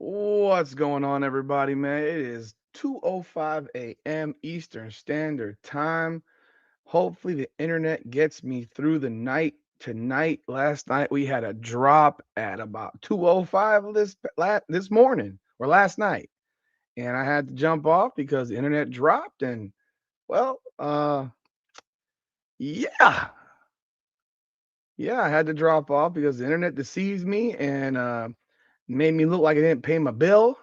What's going on, everybody, man? It is 2:05 a.m. Eastern Standard Time. Hopefully, the internet gets me through the night tonight. Last night we had a drop at about 2:05 this morning or last night, and I had to jump off because the internet dropped. And well, yeah, yeah, I had to drop off because the internet deceives me and made me look like I didn't pay my bill.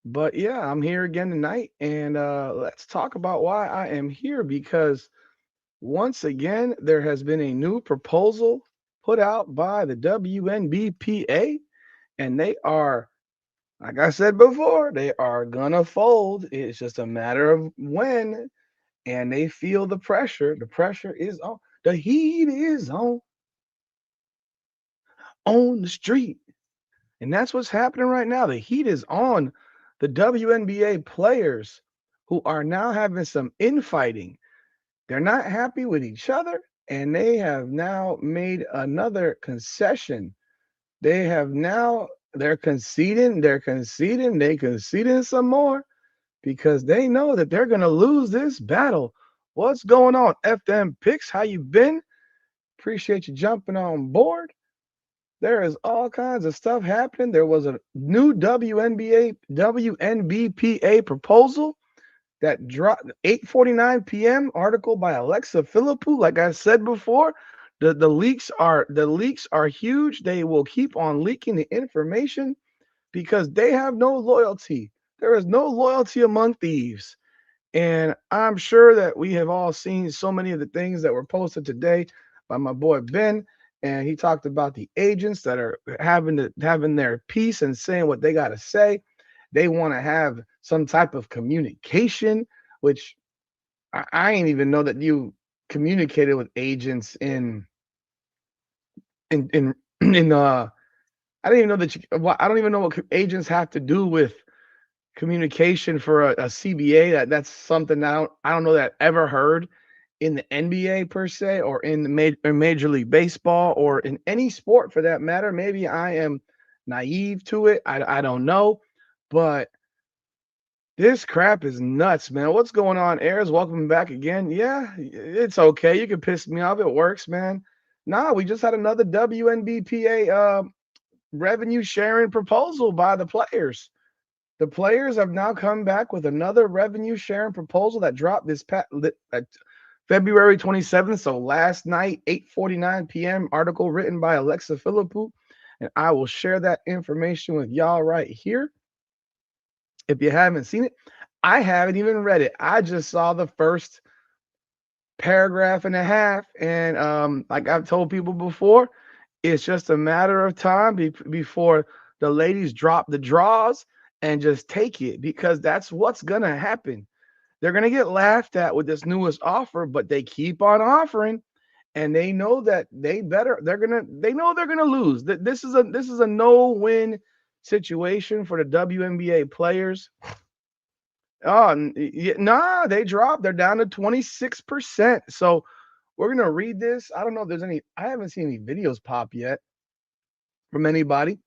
But yeah, I'm here again tonight, and let's talk about why I am here because once again, there has been a new proposal put out by the WNBPA, and they are, like I said before, they are gonna fold. It's just a matter of when, and they feel the pressure. The pressure is on. The heat is on the street. And that's what's happening right now. The heat is on the WNBA players who are now having some infighting. They're not happy with each other, and they have now made another concession. They have now they're conceding some more because they know that they're gonna lose this battle. What's going on? FM Picks, how you been? Appreciate you jumping on board. There is all kinds of stuff happening. There was a new WNBPA proposal that dropped 8:49 p.m. article by Alexa Philippou. Like I said before, the leaks are huge. They will keep on leaking the information because they have no loyalty. There is no loyalty among thieves. And I'm sure that we have all seen so many of the things that were posted today by my boy Ben. And he talked about the agents that are having their piece and saying what they got to say. They want to have some type of communication, which I ain't even know that you communicated with agents in in I didn't even know that I don't even know what agents have to do with communication for a CBA. That's something I don't know that I've ever heard in the NBA per se, or in the Major League Baseball, or in any sport for that matter. Maybe I am naive to it. I don't know, but this crap is nuts, man. What's going on, Airs? Welcome back again. Yeah, it's okay. You can piss me off. It works, man. Nah, we just had another WNBPA revenue sharing proposal by the players. The players have now come back with another revenue sharing proposal that dropped February 27th. So last night, 8:49 p.m. Article written by Alexa Philippou, and I will share that information with y'all right here. If you haven't seen it, I haven't even read it. I just saw the first paragraph and a half, and like I've told people before, it's just a matter of time before the ladies drop the draws and just take it, because that's what's gonna happen. They're gonna get laughed at with this newest offer, but they keep on offering, and they know that they know they're gonna lose. This is a no-win situation for the WNBA players. Oh, nah, they dropped. They're down to 26%. So we're gonna read this. I don't know if there's any. I haven't seen any videos pop yet from anybody.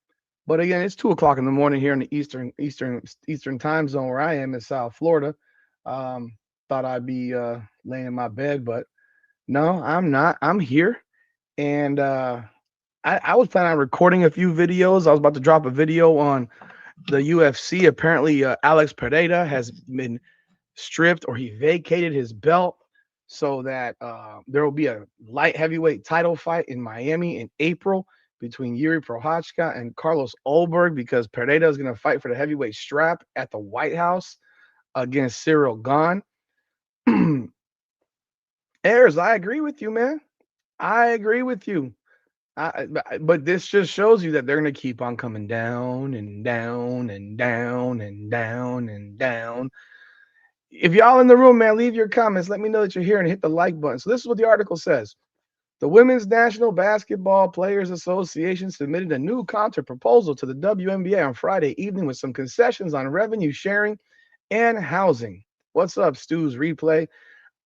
But again, it's 2 o'clock in the morning here in the Eastern time zone where I am in South Florida. Um, Thought I'd be laying in my bed, but no, I'm not. I'm here, and I was planning on recording a few videos. I was about to drop a video on the UFC. Apparently, Alex Pereira has been stripped, or he vacated his belt, so that there will be a light heavyweight title fight in Miami in April between Yuri Prochazka and Carlos Ulberg, because Pereira is going to fight for the heavyweight strap at the White House against Cyril Gahn. Ayers, I agree with you, man. I agree with you. But this just shows you that they're going to keep on coming down and down and down and down and down. If y'all in the room, man, leave your comments. Let me know that you're here and hit the like button. So this is what the article says. The Women's National Basketball Players Association submitted a new counter proposal to the WNBA on Friday evening with some concessions on revenue sharing and housing. What's up, Stu's Replay?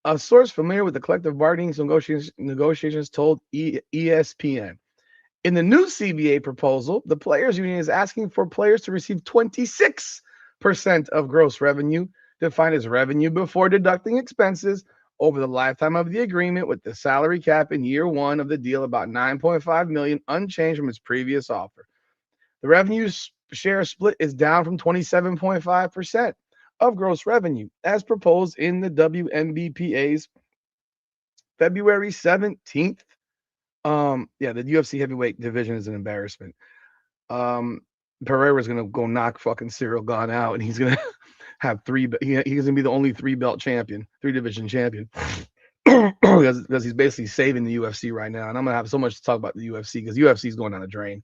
A source familiar with the collective bargaining negotiations told ESPN. In the new CBA proposal, the players union is asking for players to receive 26% of gross revenue, defined as revenue before deducting expenses over the lifetime of the agreement, with the salary cap in year one of the deal about 9.5 million, unchanged from its previous offer. The revenue share split is down from 27.5% of gross revenue as proposed in the WNBPA's February 17th. Yeah, the UFC heavyweight division is an embarrassment. Um, Pereira's gonna go knock fucking Cyril Gahn out, and he's gonna have he's gonna be the only three-belt champion, three-division champion, because he's basically saving the UFC right now. And I'm gonna have so much to talk about the UFC because UFC is going down the drain.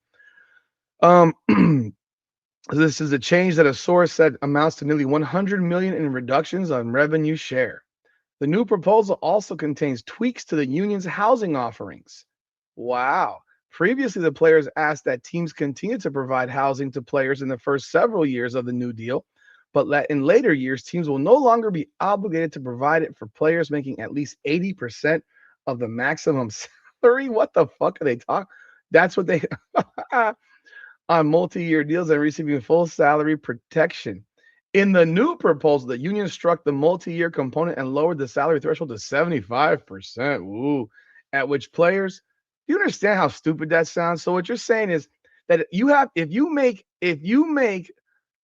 This is a change that a source said amounts to nearly 100 million in reductions on revenue share. The new proposal also contains tweaks to the union's housing offerings. Wow. Previously, the players asked that teams continue to provide housing to players in the first several years of the new deal, but in later years, teams will no longer be obligated to provide it for players making at least 80% of the maximum salary. What the fuck are they talking? That's what they on multi-year deals and receiving full salary protection. In the new proposal, the union struck the multi-year component and lowered the salary threshold to 75%. Ooh, at which players, do you understand how stupid that sounds? So what you're saying is that if you make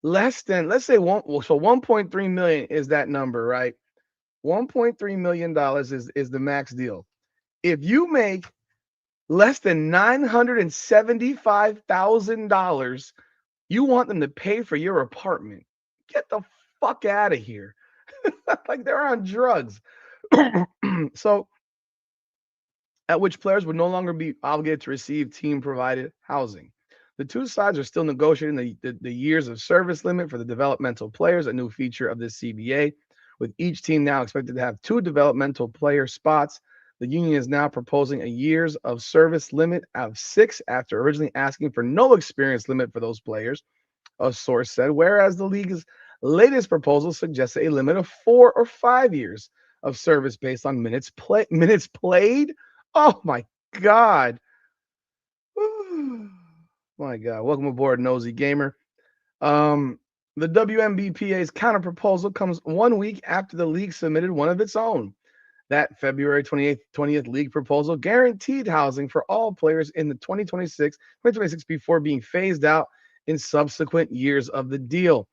less than, let's say 1.3 million is that number, right? 1.3 million dollars is the max deal. If you make less than $975,000, you want them to pay for your apartment. Get the fuck out of here. Like they're on drugs. So, at which players would no longer be obligated to receive team provided housing. The two sides are still negotiating the years of service limit for the developmental players, a new feature of this CBA, with each team now expected to have 2 developmental player spots. The union is now proposing a years of service limit of 6 after originally asking for no experience limit for those players, a source said, whereas the league's latest proposal suggests a limit of 4 or 5 years of service based on minutes played. Oh my God. My God. Welcome aboard, Nosy Gamer. The WNBPA's counter proposal comes 1 week after the league submitted one of its own. That February 20th league proposal guaranteed housing for all players in the 2026 before being phased out in subsequent years of the deal.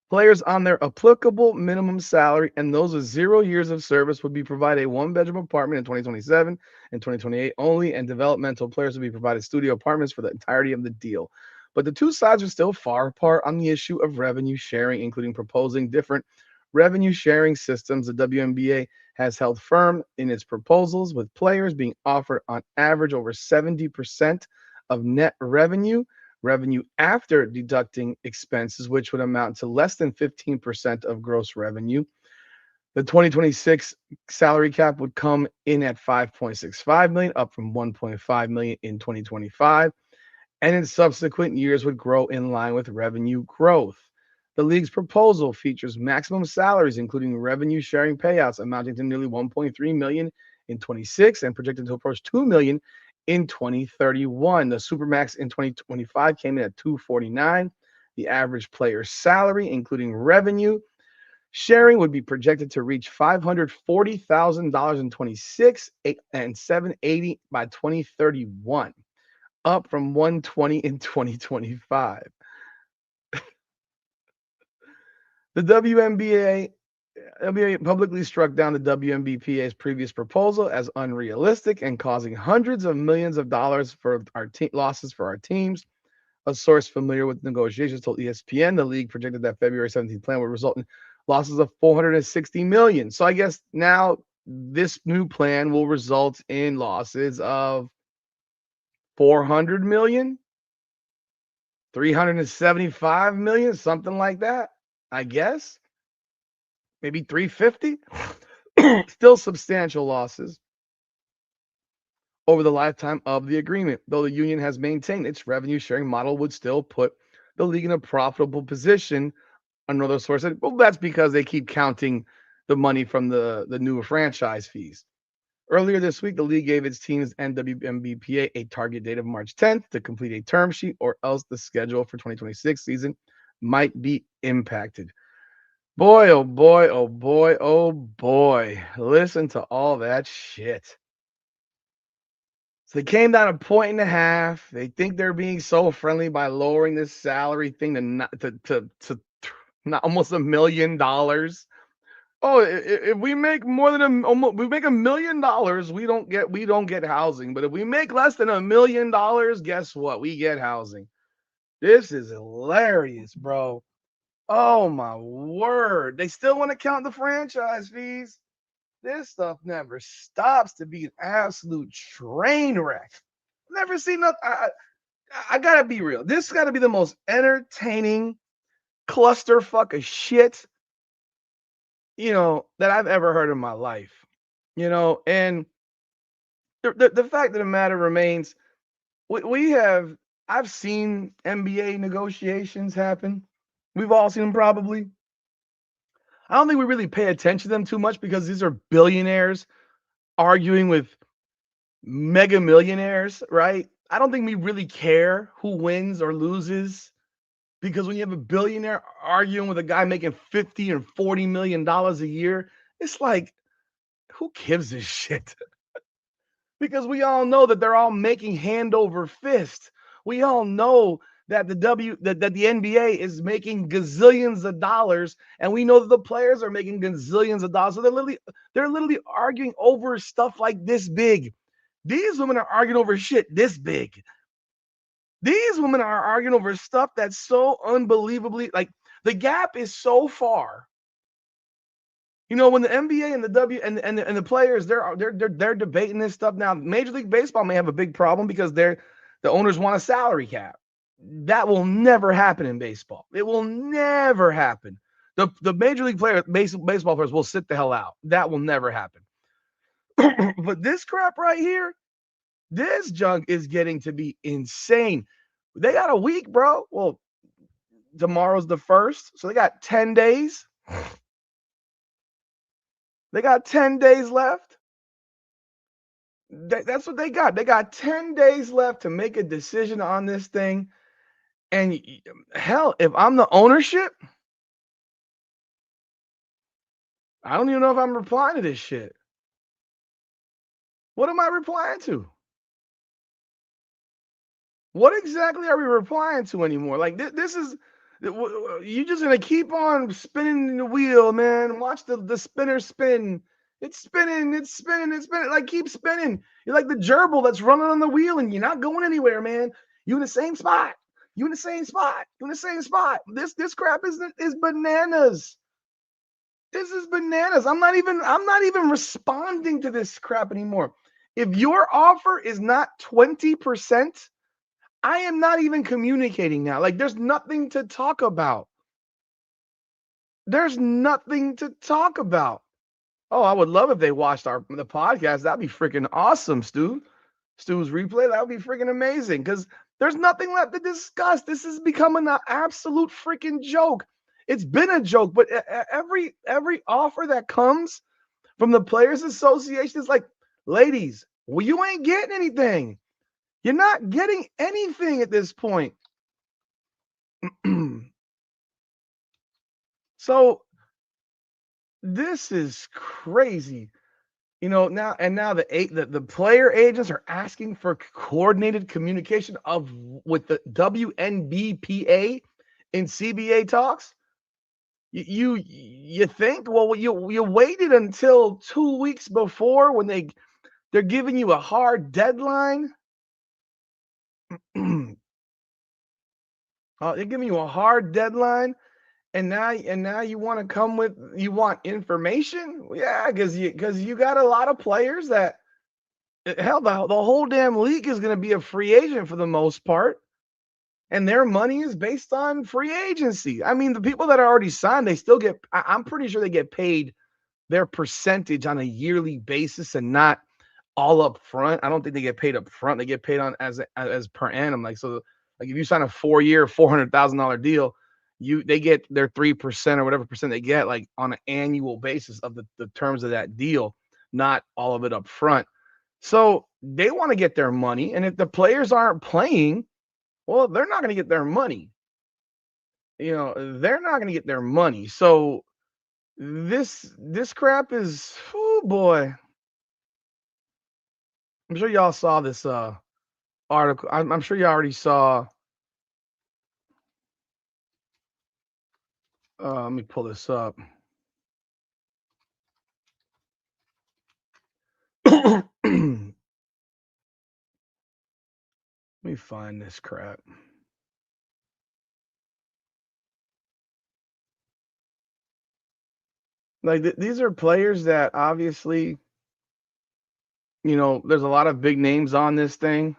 Players on their applicable minimum salary and those with 0 years of service would be provided a 1-bedroom apartment in 2027 and 2028 only, and developmental players would be provided studio apartments for the entirety of the deal. But the two sides are still far apart on the issue of revenue sharing, including proposing different revenue sharing systems. The WNBA has held firm in its proposals, with players being offered on average over 70% of net revenue after deducting expenses, which would amount to less than 15% of gross revenue. The 2026 salary cap would come in at 5.65 million, up from 1.5 million in 2025, and in subsequent years would grow in line with revenue growth. The league's proposal features maximum salaries, including revenue sharing payouts, amounting to nearly 1.3 million in 26 and projected to approach 2 million in 2031. The Supermax in 2025 came in at 249. The average player salary, including revenue sharing, would be projected to reach $540,000 in 26 and $780 by 2031, up from 120 in 2025. The WNBA publicly struck down the WNBPA's previous proposal as unrealistic and causing hundreds of millions of dollars for our losses for our teams. A source familiar with negotiations told ESPN the league projected that February 17th plan would result in losses of 460 million. So I guess now this new plan will result in losses of 400 million, 375 million, something like that, I guess. Maybe 350. Still substantial losses over the lifetime of the agreement. Though the union has maintained its revenue sharing model would still put the league in a profitable position. Another source said, well, that's because they keep counting the money from the new franchise fees. Earlier this week, the league gave its teams and WNBPA a target date of March 10th to complete a term sheet, or else the schedule for 2026 season might be impacted. Boy, oh boy, oh boy, oh boy. Listen to all that shit. So they came down a point and a half. They think they're being so friendly by lowering this salary thing to not almost $1 million. Oh, if we make more than we make $1 million, we don't get housing. But if we make less than $1 million, guess what? We get housing. This is hilarious, bro. Oh my word! They still want to count the franchise fees. This stuff never stops to be an absolute train wreck. Never seen nothing. I gotta be real. This got to be the most entertaining clusterfuck of shit, that I've ever heard in my life. And the fact of the matter remains, we have. I've seen NBA negotiations happen. We've all seen them probably. I don't think we really pay attention to them too much because these are billionaires arguing with mega millionaires, right? I don't think we really care who wins or loses because when you have a billionaire arguing with a guy making 50 and 40 million dollars a year, it's like, who gives a shit? Because we all know that they're all making hand over fist. We all know that the NBA is making gazillions of dollars, and we know that the players are making gazillions of dollars. So they're literally arguing over stuff like this big. These women are arguing over shit this big. These women are arguing over stuff that's so unbelievably, like, the gap is so far. When the NBA and the the players, they're debating this stuff now. Major League Baseball may have a big problem because the owners want a salary cap. That will never happen in baseball. It will never happen. The Major League baseball players will sit the hell out. That will never happen. But this crap right here, this junk is getting to be insane. They got a week, bro. Well, tomorrow's the 1st, so they got 10 days. They got 10 days left. That's what they got. They got 10 days left to make a decision on this thing. And hell, if I'm the ownership, I don't even know if I'm replying to this shit. What am I replying to? What exactly are we replying to anymore? Like, this is, you just gonna keep on spinning the wheel, man. Watch the spinner spin. It's spinning, it's spinning, it's spinning. Like, keep spinning. You're like the gerbil that's running on the wheel and you're not going anywhere, man. You in the same spot. You in the same spot. You in the same spot. This crap is bananas. This is bananas. I'm not even responding to this crap anymore. If your offer is not 20%, I am not even communicating now. Like, there's nothing to talk about. There's nothing to talk about. Oh, I would love if they watched the podcast. That'd be freaking awesome, Stu. Stu's replay. That would be freaking amazing because there's nothing left to discuss. This is becoming an absolute freaking joke. It's been a joke, but every offer that comes from the Players Association is like, ladies, well, you ain't getting anything. You're not getting anything at this point. So this is crazy. Now the player agents are asking for coordinated communication with the WNBPA in CBA talks. You think, well, you waited until 2 weeks before when they're giving you a hard deadline. They're giving you a hard deadline, and now you want information? Yeah, because you got a lot of players that, hell, the whole damn league is going to be a free agent for the most part, and their money is based on free agency. I mean, the people that are already signed, they still get. I'm pretty sure they get paid their percentage on a yearly basis and not all up front. I don't think they get paid up front. They get paid on as per annum. Like, so, like, if you sign a 4-year, $400,000 deal, they get their 3% or whatever percent they get, like, on an annual basis of the terms of that deal. not all of it up front. So they want to get their money. And if the players aren't playing, well, they're not going to get their money. They're not going to get their money. So this crap is, oh boy. I'm sure y'all saw this article. I'm sure you already saw. Let me pull this up. Let me find this crap. Like these are players that obviously, there's a lot of big names on this thing.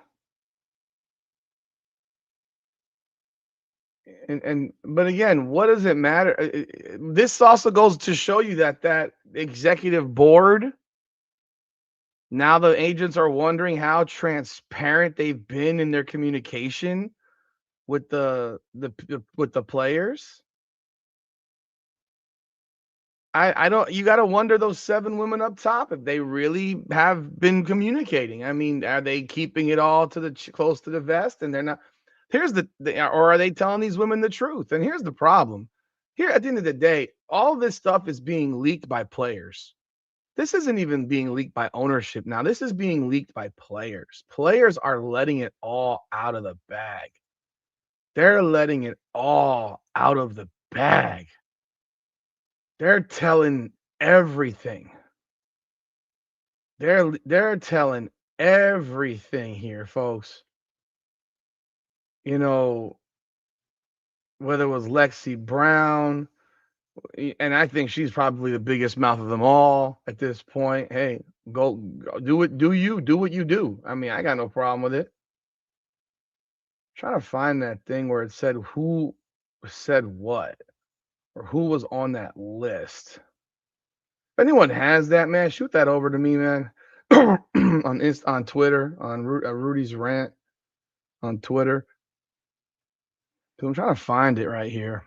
And but again, what does it matter? This also goes to show you that executive board, now the agents are wondering how transparent they've been in their communication with the players. I don't. You got to wonder those 7 women up top if they really have been communicating. I mean, are they keeping it all to the close to the vest, and they're not? Here's or are they telling these women the truth? And here's the problem. Here, at the end of the day, all this stuff is being leaked by players. This isn't even being leaked by ownership now. This is being leaked by players. Players are letting it all out of the bag. They're letting it all out of the bag. They're telling everything. They're telling everything here, folks. Whether it was Lexi Brown, and I think she's probably the biggest mouth of them all at this point. Hey, go do it. Do what you do? I mean, I got no problem with it. Trying to find that thing where it said who said what or who was on that list. If anyone has that, man, shoot that over to me, man. on Twitter, on Rudy's rant on Twitter. I'm trying to find it right here.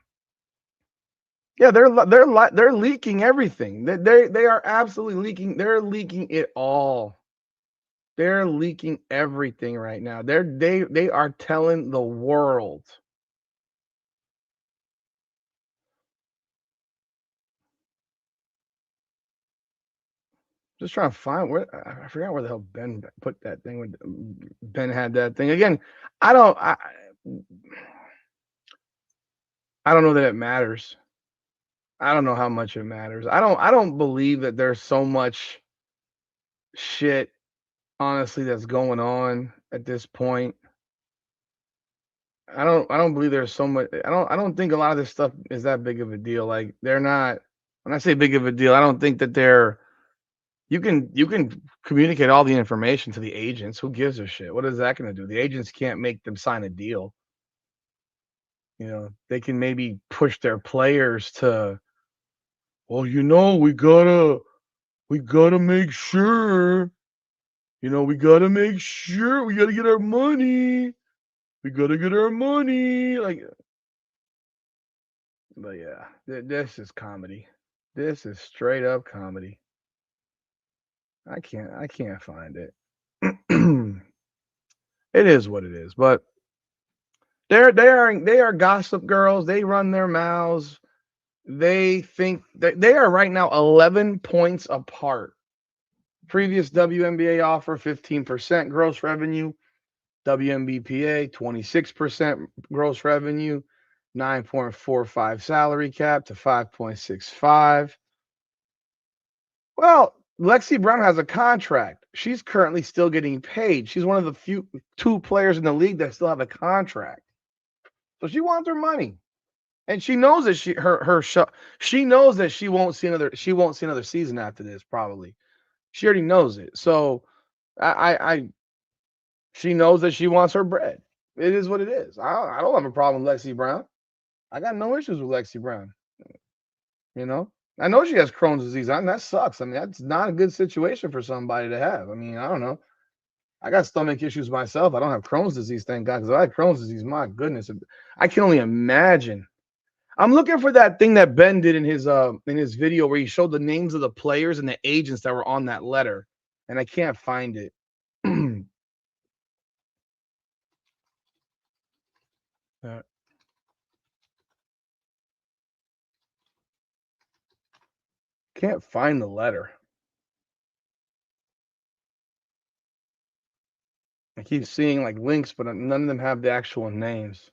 Yeah, they're leaking everything. They are absolutely leaking. They're leaking it all. They're leaking everything right now. They are telling the world. Just trying to find where I forgot where the hell Ben put that thing. When Ben had that thing again. I don't know that it matters. I don't know how much it matters. I don't believe that there's so much shit, honestly, that's going on at this point. I don't believe there's so much. I don't think a lot of this stuff is that big of a deal. Like they're not. When I say big of a deal, I don't think that they're. You can communicate all the information to the agents. Who gives a shit? What is that going to do? The agents can't make them sign a deal. They can maybe push their players to. Well, we gotta make sure. We gotta make sure. We gotta get our money. We gotta get our money. But yeah, this is comedy. This is straight up comedy. I can't find it. It is what it is. But they are gossip girls. They run their mouths. They think that they are right now 11 points apart. Previous WNBA offer 15% gross revenue. WNBPA 26% gross revenue. 9.45 salary cap to 5.65. Well, Lexi Brown has a contract. She's currently still getting paid. She's one of the two players in the league that still have a contract. So she wants her money. And she knows that she knows that she won't see another season after this, probably. She already knows it. So she knows that she wants her bread. It is what it is. I don't have a problem with Lexi Brown. I got no issues with Lexi Brown. I know she has Crohn's disease. That sucks. I mean, that's not a good situation for somebody to have. I mean, I don't know. I got stomach issues myself. I don't have Crohn's disease, thank God. Because if I had Crohn's disease, my goodness, I can only imagine. I'm looking for that thing that Ben did in his video where he showed the names of the players and the agents that were on that letter, and I can't find it. Uh, can't find the letter. I keep seeing like links, but none of them have the actual names.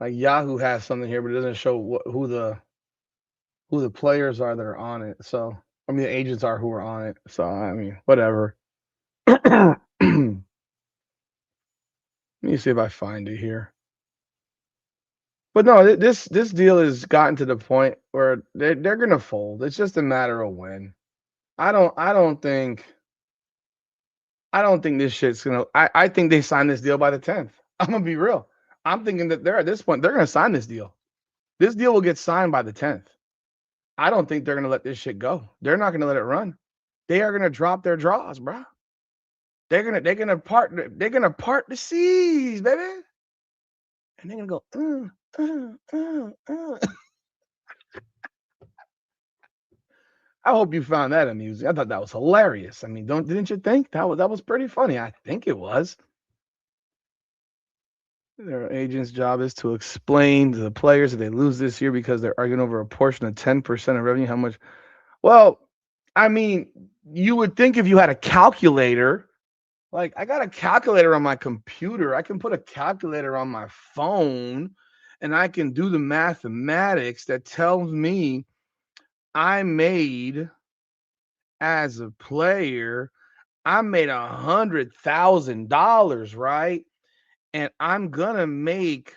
Like Yahoo has something here, but it doesn't show who the players are that are on it. So I mean, the agents are who are on it. So I mean, whatever. Let me see if I find it here. But no, this deal has gotten to the point where they're gonna fold. It's just a matter of when. I don't think this shit's gonna. I think they sign this deal by the 10th. I'm gonna be real. I'm thinking that they're at this point they're gonna sign this deal. This deal will get signed by the 10th. I don't think they're gonna let this shit go. They're not gonna let it run. They are gonna drop their draws, bro. They're gonna part the seas, baby, and they're gonna go. I hope you found that amusing. I thought that was hilarious. I mean, didn't you think that was pretty funny? I think it was. Their agent's job is to explain to the players that they lose this year because they're arguing over a portion of 10% of revenue. How much? Well, I mean, you would think if you had a calculator, like I got a calculator on my computer, I can put a calculator on my phone and I can do the mathematics that tells me I made as a player, I made $100,000, right? And I'm gonna make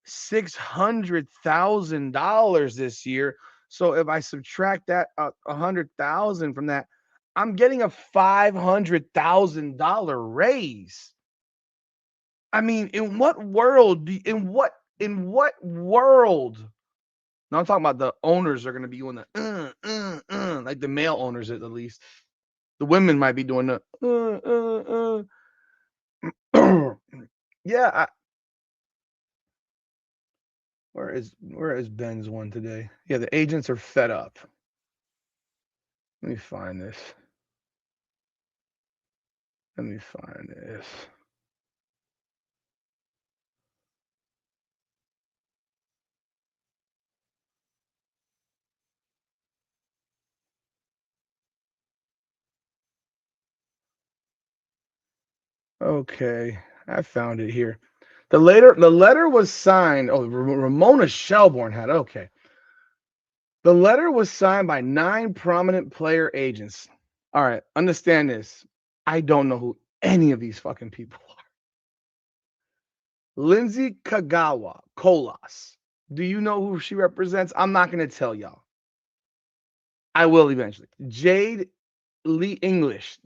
$600,000 this year. So if I subtract that 100,000 from that, I'm getting a $500,000 raise. I mean, in what world? In what world? Now I'm talking about the owners are going to be doing the like the male owners at least. The women might be doing the yeah. Where is Ben's one today? Yeah, the agents are fed up. Let me find this. Let me find this. Okay, I found it here. The letter was signed. Oh, Ramona Shelbourne had okay. The letter was signed by 9 prominent player agents. All right, understand this. I don't know who any of these fucking people are. Lindsay Kagawa Colas. Do you know who she represents? I'm not going to tell y'all. I will eventually. Jade Lee English.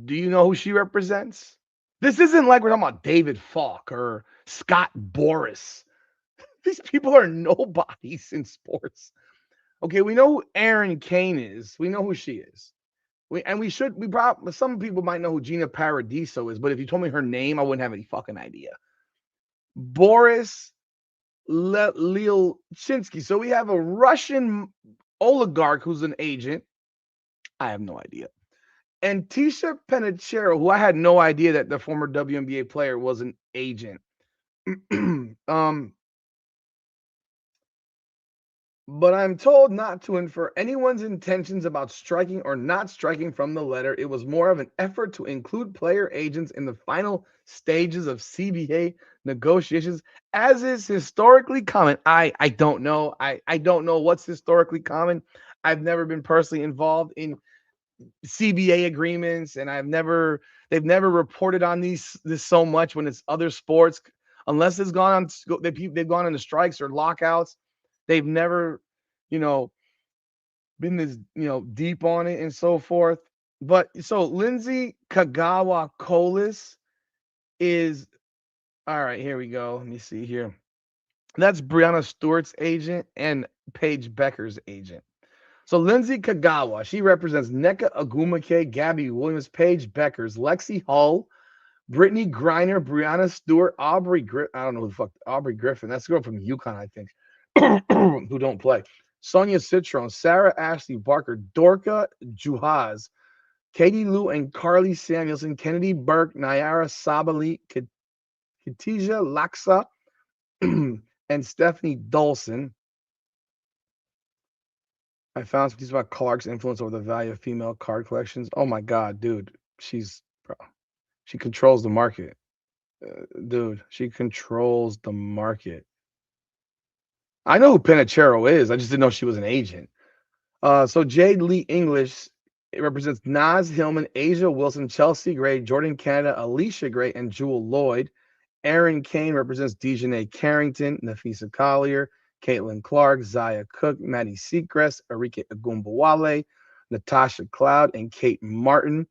Do you know who she represents? This isn't like we're talking about David Falk or Scott Boris. These people are nobodies in sports. Okay, we know who Erin Kane is. We know who she is. We probably some people might know who Gina Paradiso is, but if you told me her name, I wouldn't have any fucking idea. Boris Lilchinsky. So we have a Russian oligarch who's an agent. I have no idea. And Tisha Penichero, who I had no idea that the former WNBA player was an agent. But I'm told not to infer anyone's intentions about striking or not striking from the letter. It was more of an effort to include player agents in the final stages of CBA negotiations, as is historically common. I don't know. I don't know what's historically common. I've never been personally involved in CBA agreements, and they've never reported on this so much when it's other sports, unless it's gone on they've gone into strikes or lockouts. They've never, you know, been this, deep on it and so forth. But so Lindsay Kagawa Colas is all right. Here we go. Let me see here. That's Brianna Stewart's agent and Paige Becker's agent. So Lindsay Kagawa, she represents Nneka Ogwumike, Gabby Williams, Paige Beckers, Lexi Hull, Brittany Griner, Brianna Stewart, Aubrey Griffin. I don't know who the fuck Aubrey Griffin. That's the girl from UConn, I think. who don't play. Sonia Citron, Sarah Ashley Barker, Dorka Juhaz, Katie Lou and Carly Samuelson, Kennedy Burke, Nayara Sabali, Khadija Laksa, and Stephanie Dolson. I found some things about Clark's influence over the value of female card collections. Oh my god, dude, she controls the market, dude. She controls the market. I know who Pinachero is. I just didn't know she was an agent. So Jade Lee English, it represents Naz Hillman, Asia Wilson, Chelsea Gray, Jordan Canada, Alicia Gray, and Jewel Lloyd. Aaron Kane represents Dejanay Carrington, Nafisa Collier, Caitlin Clark, Zaya Cook, Maddie Seacrest, Arike Agumbawale, Natasha Cloud, and Kate Martin.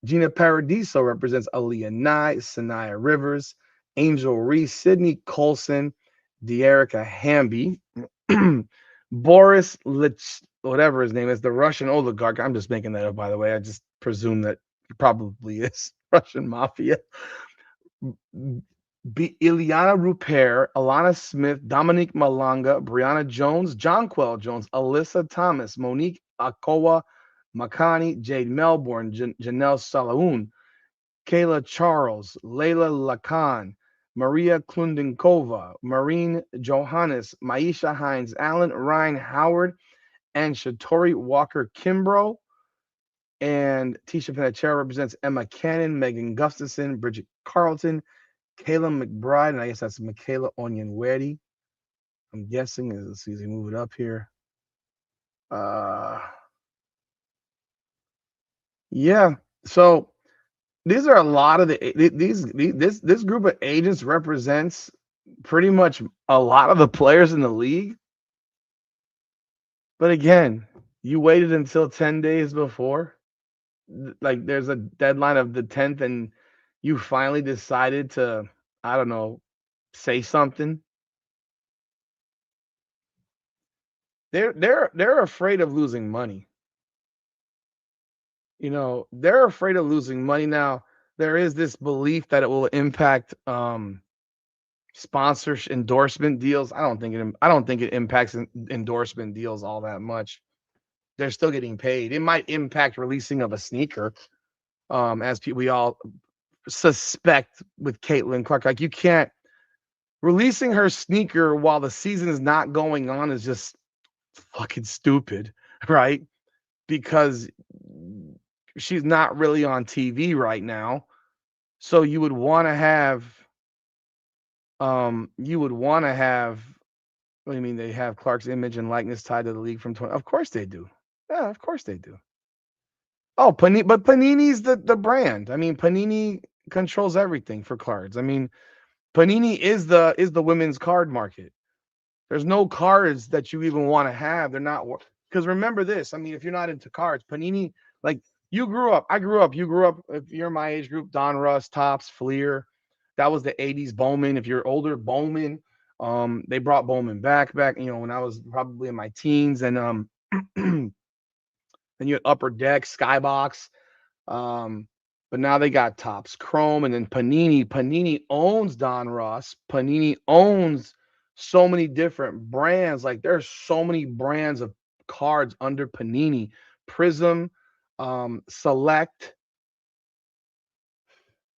Gina Paradiso represents Aaliyah Nye, Sanaya Rivers, Angel Reese, Sydney Colson, Dearica Hamby, Boris Lich, whatever his name is, the Russian oligarch. I'm just making that up, by the way. I just presume that he probably is Russian mafia. Ileana Rupert, Alana Smith, Dominique Malanga, Brianna Jones, Jonquel Jones, Alyssa Thomas, Monique Akowa, Makani, Jade Melbourne, Janelle Salaun, Kayla Charles, Layla Lacan, Maria Klundenkova, Marine Johannes, Maisha Hines Allen, Ryan Howard, and Shatori Walker Kimbrough. And Tisha Panachera represents Emma Cannon, Megan Gustafson, Bridget Carlton, Kayla McBride, and I guess that's Michaela Onyenweri. I'm guessing. Let's see as we move it up here. Yeah. So these are a lot of this group of agents represents pretty much a lot of the players in the league. But again, you waited until 10 days before. Like there's a deadline of the 10th, and you finally decided to, I don't know, say something. They're afraid of losing money. They're afraid of losing money. Now there is this belief that it will impact sponsorship endorsement deals. I don't think it impacts endorsement deals all that much. They're still getting paid. It might impact releasing of a sneaker, as we all suspect with Caitlin Clark. Like, you can't releasing her sneaker while the season is not going on is just fucking stupid, right? Because she's not really on TV right now. So you would want to have what do you mean they have Clark's image and likeness tied to the league from 20? Of course they do. Yeah, of course they do. Oh, but Panini's the brand. I mean, Panini controls everything for cards. I mean, Panini is the women's card market. There's no cards that you even want to have. They're not, because remember this. I mean, if you're not into cards, Panini, like, you grew up, I grew up, you grew up. If you're my age group, Don Russ, Topps, Fleer, that was the '80s. Bowman. If you're older, Bowman. They brought Bowman back. When I was probably in my teens, and then you had Upper Deck, Skybox. Um, but now they got Topps Chrome, and then Panini. Panini owns Don Ross. Panini owns so many different brands. Like, there's so many brands of cards under Panini. Prism, Select,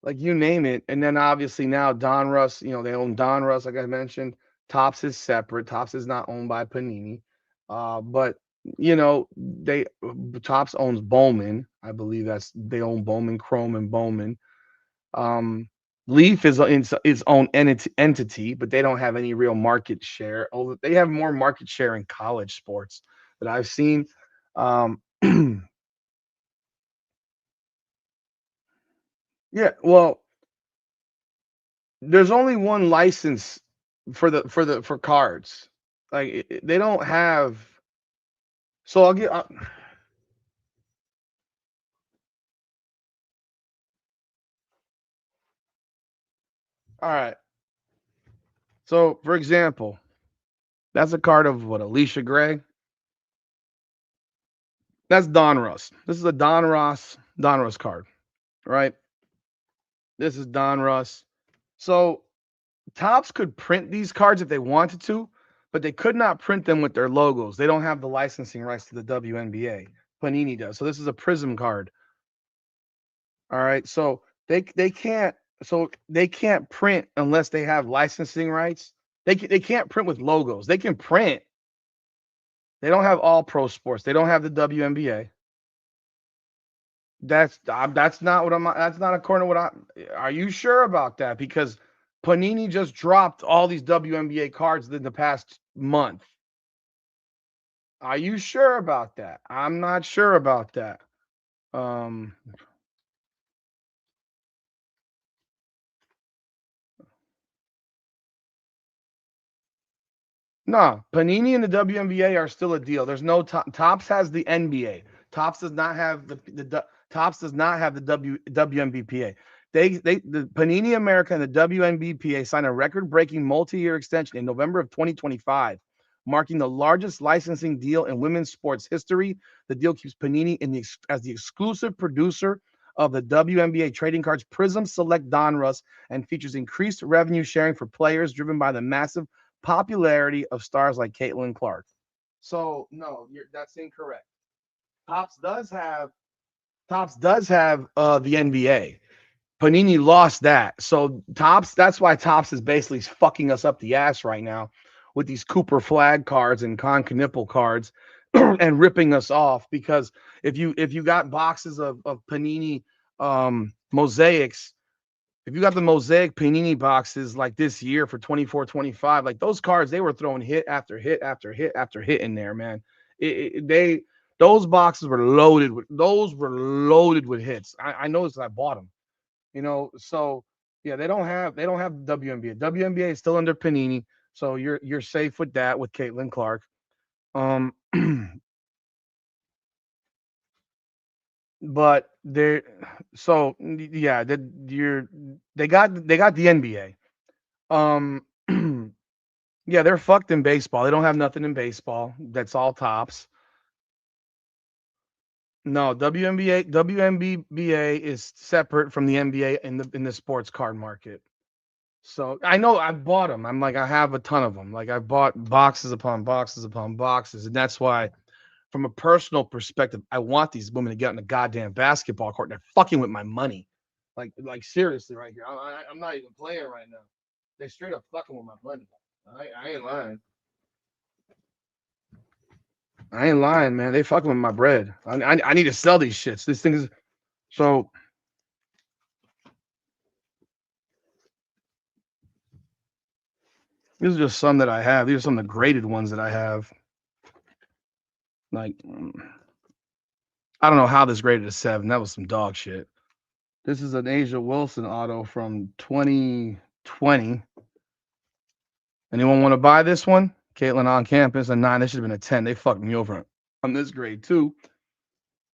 like, you name it. And then obviously now Don Russ, they own Don Russ, like I mentioned. Topps is separate. Topps is not owned by Panini. But they Topps owns Bowman. I believe they own Bowman Chrome and Bowman. Leaf is its own entity, but they don't have any real market share. Although they have more market share in college sports that I've seen. Yeah, well, there's only one license for cards. Like, they don't have. So I'll get. All right. So, for example, that's a card of what, Alicia Gray. That's Don Russ. This is a Don Russ card, right? This is Don Russ. So Topps could print these cards if they wanted to, but they could not print them with their logos. They don't have the licensing rights to the WNBA. Panini does. So this is a Prism card. All right. So they can't they can't print unless they have licensing rights. They can't print with logos. They can print. They don't have all pro sports. They don't have the WNBA. That's not what I'm. That's not according to what I. Are you sure about that? Because Panini just dropped all these WNBA cards in the past month. Are you sure about that? I'm not sure about that. Um, no, Panini and the WNBA are still a deal. There's no Tops has the NBA. Tops does not have Tops does not have the WNBPA. The Panini America and the WNBPA signed a record-breaking multi-year extension in November of 2025, marking the largest licensing deal in women's sports history. The deal keeps Panini as the exclusive producer of the WNBA trading cards Prism Select Donruss and features increased revenue sharing for players driven by the massive popularity of stars like Caitlin Clark. So no, that's incorrect. Tops does have the NBA. Panini lost that. So that's why Tops is basically fucking us up the ass right now with these Cooper Flag cards and Con Knipple cards and ripping us off, because if you got boxes of Panini mosaics, if you got the mosaic Panini boxes like this year for 24-25, like those cards, they were throwing hit after hit after hit after hit in there, man. Those boxes were loaded with hits. I noticed I bought them. So yeah, they don't have WNBA. WNBA is still under Panini, so you're safe with that with Caitlin Clark. But they're so yeah, they got the NBA. Yeah, they're fucked in baseball. They don't have nothing in baseball. That's all Tops. No, WNBA is separate from the NBA in the sports card market. So I know I've bought them. I have a ton of them. Like I've bought boxes upon boxes upon boxes, and that's why, from a personal perspective, I want these women to get on the goddamn basketball court. They're fucking with my money, like seriously, right here. I'm not even playing right now. They straight up fucking with my money. I ain't lying. I ain't lying, man. They fucking with my bread. I need to sell these shits. This thing is so. These are just some that I have. These are some of the graded ones that I have. Like, I don't know how this graded a 7. That was some dog shit. This is an Asia Wilson auto from 2020. Anyone want to buy this one? Caitlin on campus, a 9. This should have been a 10. They fucked me over on this grade too.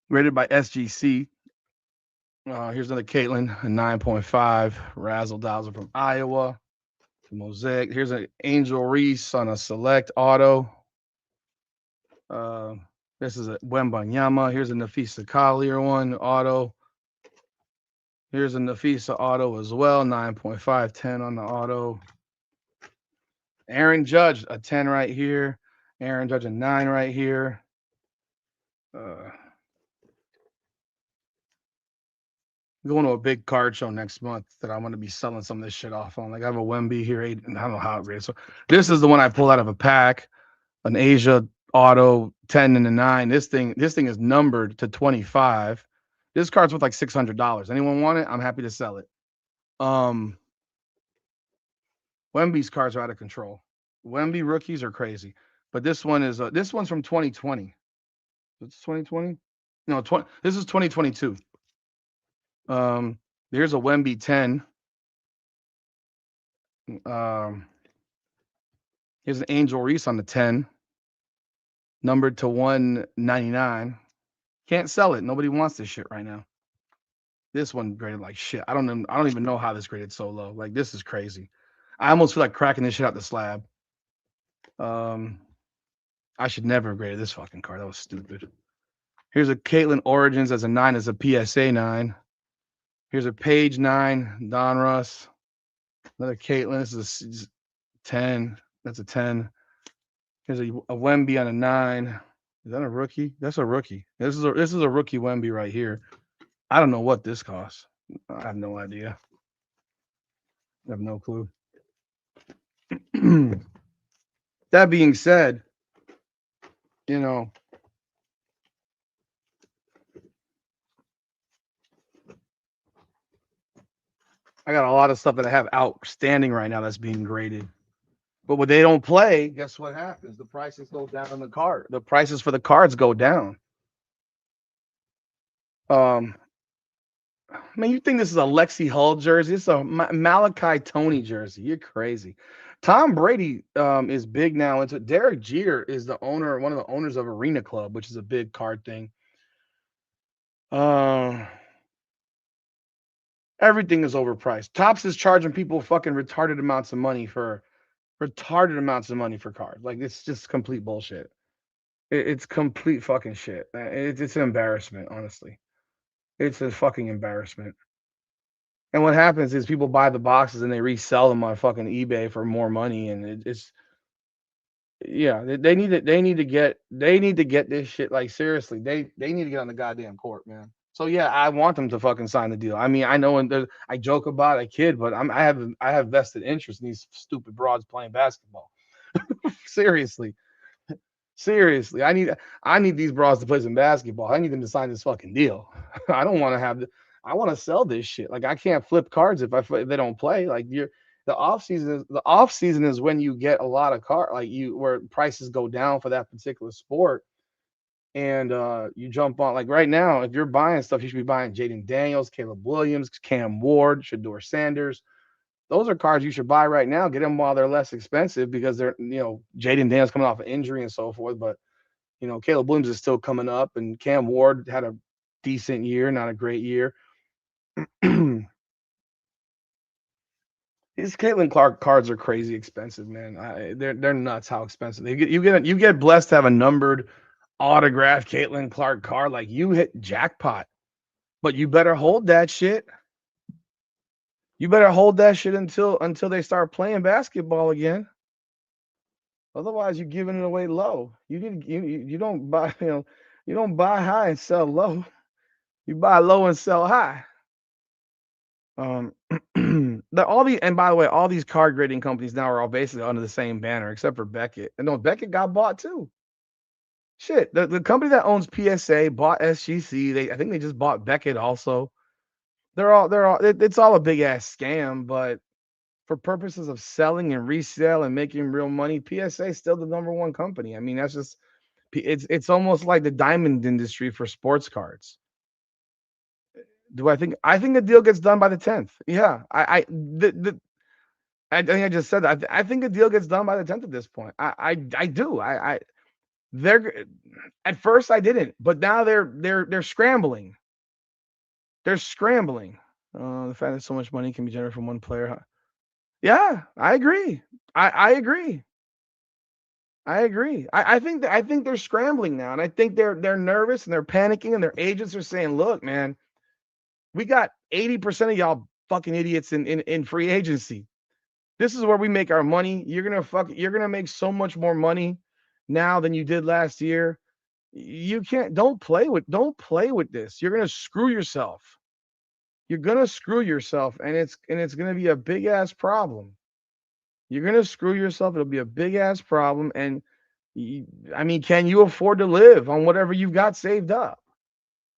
Rated by SGC. Here's another Caitlin, a 9.5. Razzle dazzle from Iowa. Mosaic. Here's an Angel Reese on a select auto. This is a Wembanyama. Here's a Nafisa Collier one auto. Here's a Nafisa auto as well, 9.5, 10 on the auto. Aaron Judge, a 10 right here. Aaron Judge, a 9 right here. Going to a big card show next month that I'm going to be selling some of this shit off on. Like I have a Wemby here, 8, and I don't know how it rates. So this is the one I pulled out of a pack, an Asia auto 10 and a 9. This thing is numbered to 25. This card's worth like $600. Anyone want it? I'm happy to sell it. Wemby's cards are out of control. Wemby rookies are crazy, but this one's from 2020. It's 2020. No, this is 2022. There's a Wemby 10. Here's an Angel Reese on the 10, numbered to 199. Can't sell it. Nobody wants this shit right now. This one graded like shit. I don't even know how this graded so low. Like this is crazy. I almost feel like cracking this shit out the slab. I should never have graded this fucking card. That was stupid. Here's a Caitlin Origins as a 9, as a PSA 9. Here's a Page 9, Donruss. Another Caitlin. This is a 10. That's a 10. Here's a Wemby on a 9. Is that a rookie? That's a rookie. This is a rookie Wemby right here. I don't know what this costs. I have no idea. I have no clue. That being said, you know, I got a lot of stuff that I have outstanding right now that's being graded. But when they don't play, guess what happens? The prices go down on the card. The prices for the cards go down. Um, Man, you think this is a Lexi Hull jersey? It's a Malachi Tony jersey. You're crazy. Tom Brady is big now into Derek Jeter is the owner, one of the owners of Arena Club, which is a big card thing. Uh, Everything is overpriced. Tops is charging people fucking retarded amounts of money for cards. Like it's just complete bullshit. It's complete fucking shit. It's an embarrassment, honestly. It's a fucking embarrassment. And what happens is people buy the boxes and they resell them on fucking eBay for more money, and it's yeah. They need to get this shit like seriously. They need to get on the goddamn court, man. So yeah, I want them to fucking sign the deal. I mean, I know, and I joke about it, kid, but I have vested interest in these stupid broads playing basketball. Seriously, seriously, I need these broads to play some basketball. I need them to sign this fucking deal. I don't want to have the. I want to sell this shit. Like I can't flip cards if they don't play. Like the off season is when you get a lot of where prices go down for that particular sport, and you jump on like right now. If you're buying stuff, you should be buying Jaden Daniels, Caleb Williams, Cam Ward, Shador Sanders. Those are cards you should buy right now. Get them while they're less expensive because they're Jaden Daniels coming off an injury and so forth. But Caleb Williams is still coming up, and Cam Ward had a decent year, not a great year. These Caitlin Clark cards are crazy expensive, man. They're nuts how expensive. You get blessed to have a numbered autographed Caitlin Clark card, like you hit jackpot. But you better hold that shit. You better hold that shit until they start playing basketball again. Otherwise, you're giving it away low. You don't buy you don't buy high and sell low. You buy low and sell high. Um, and by the way, all these card grading companies now are all basically under the same banner, except for Beckett. And no, Beckett got bought too. Shit, the company that owns PSA bought SGC. I think they just bought Beckett also. It's all a big ass scam, but for purposes of selling and resale and making real money, PSA is still the number one company. I mean, that's just it's almost like the diamond industry for sports cards. I think the deal gets done by the 10th. Yeah. I think I just said that. I think the deal gets done by the 10th at this point. I do. They're at first I didn't, but now they're scrambling. They're scrambling. The fact that so much money can be generated from one player. Yeah, I agree. I agree. I agree. I think they're scrambling now, and I think they're nervous and they're panicking, and their agents are saying, "Look, man, we got 80% of y'all fucking idiots in free agency. This is where we make our money. You're gonna make so much more money now than you did last year. You can't don't play with this. You're gonna screw yourself. You're gonna screw yourself, and it's gonna be a big ass problem. You're gonna screw yourself. It'll be a big ass problem. And I mean, can you afford to live on whatever you've got saved up?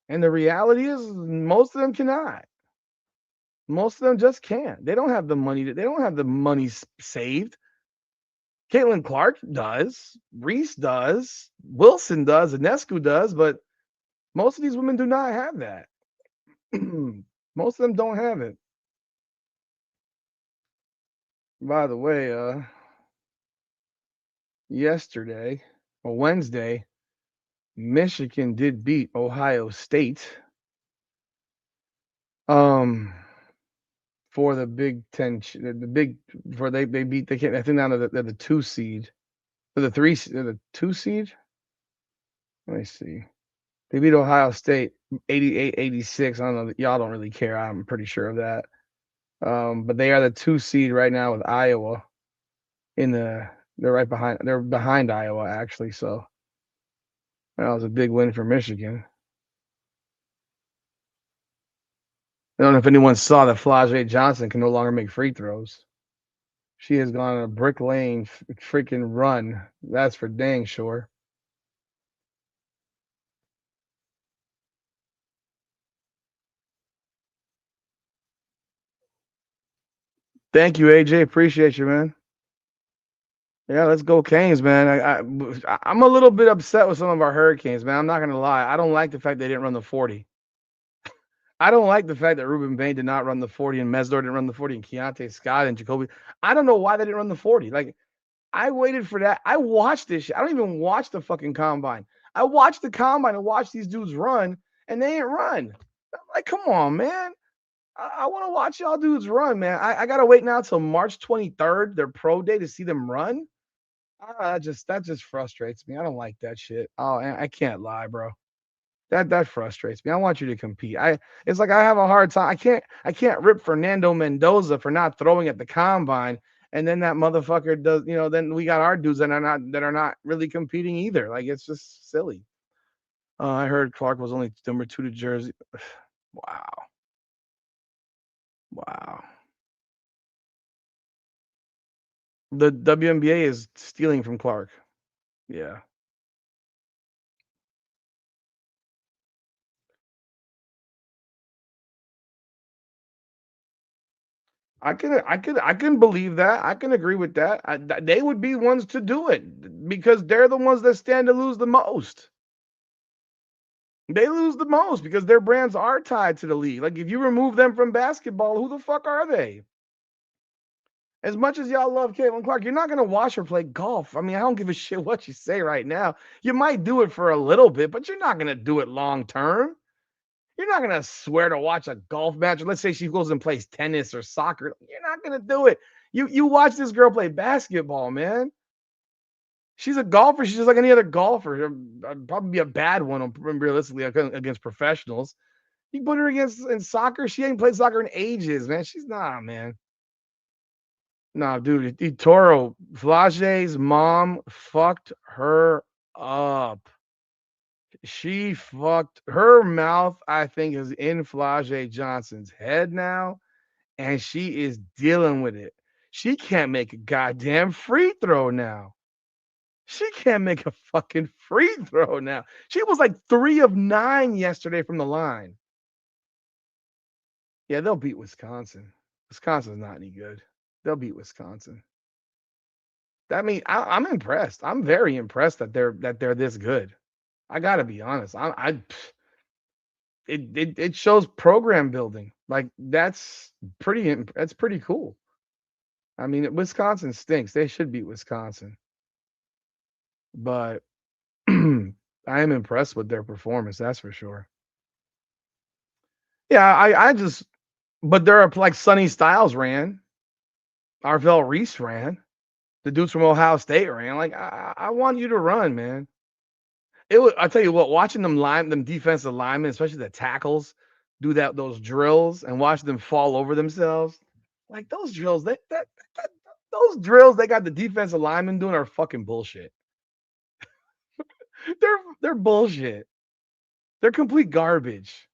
And the reality is, most of them cannot. Most of them just can't. They don't have the money. They don't have the money saved. Caitlin Clark does. Reese does. Wilson does. Anescu does. But most of these women do not have that. Most of them don't have it. By the way, yesterday or Wednesday, Michigan did beat Ohio State. For the Big Ten, the big for they beat I think now they're the 2 seed, or the 2 seed. Let me see. They beat Ohio State 88-86. I don't know. Y'all don't really care. I'm pretty sure of that. But they are the 2 seed right now with Iowa in the They're right behind. They're behind Iowa actually. So that was a big win for Michigan. I don't know if anyone saw that Flajay Johnson can no longer make free throws. She has gone on a brick lane freaking run. That's for dang sure. Thank you, AJ. Appreciate you, man. Yeah, let's go Canes, man. I'm a little bit upset with some of our Hurricanes, man. I'm not gonna lie. I don't like the fact they didn't run the 40. I don't like the fact that Ruben Bain did not run the 40 and Mesdor didn't run the 40 and Keontae Scott and Jacoby. I don't know why they didn't run the 40. Like I waited for that. I watched this shit. I don't even watch the fucking combine. I watched the combine and watched these dudes run, and they ain't run. I'm like, come on, man. I want to watch y'all dudes run, man. I gotta wait now till March 23rd, their pro day, to see them run. That just frustrates me. I don't like that shit. Oh, I can't lie, bro. That frustrates me. I want you to compete. It's like I have a hard time. I can't rip Fernando Mendoza for not throwing at the combine, and then that motherfucker does. Then we got our dudes that are not really competing either. Like it's just silly. I heard Clark was only number 2 to Jersey. Wow, wow. The WNBA is stealing from Clark. Yeah. I can believe that. I can agree with that. They would be ones to do it because they're the ones that stand to lose the most. They lose the most because their brands are tied to the league. Like if you remove them from basketball, who the fuck are they? As much as y'all love Caitlin Clark, you're not gonna watch her play golf. I mean, I don't give a shit what you say right now. You might do it for a little bit, but you're not gonna do it long term. You're not gonna swear to watch a golf match. Let's say she goes and plays tennis or soccer. You're not gonna do it. You watch this girl play basketball, man. She's a golfer. She's just like any other golfer. I'd probably be a bad one, realistically, against professionals. You put her against in soccer. She ain't played soccer in ages, man. She's not, man. Nah, dude. Toro Flage's mom fucked her up. She fucked her mouth. I think is in Flage Johnson's head now, and she is dealing with it. She can't make a goddamn free throw now. She can't make a fucking free throw now. She was like 3 of 9 yesterday from the line. Yeah, they'll beat Wisconsin. Wisconsin's not any good. They'll beat Wisconsin. That means I'm impressed. I'm very impressed that they're this good. I gotta be honest. It shows program building. Like that's pretty cool. I mean, Wisconsin stinks. They should beat Wisconsin, but I am impressed with their performance. That's for sure. Yeah, I just but there are like Sonny Styles ran, Arvell Reese ran, the dudes from Ohio State ran. Like I want you to run, man. I tell you what, watching them defensive linemen, especially the tackles, do those drills and watch them fall over themselves. Like those drills, that those drills they got the defensive linemen doing are fucking bullshit. They're bullshit. They're complete garbage.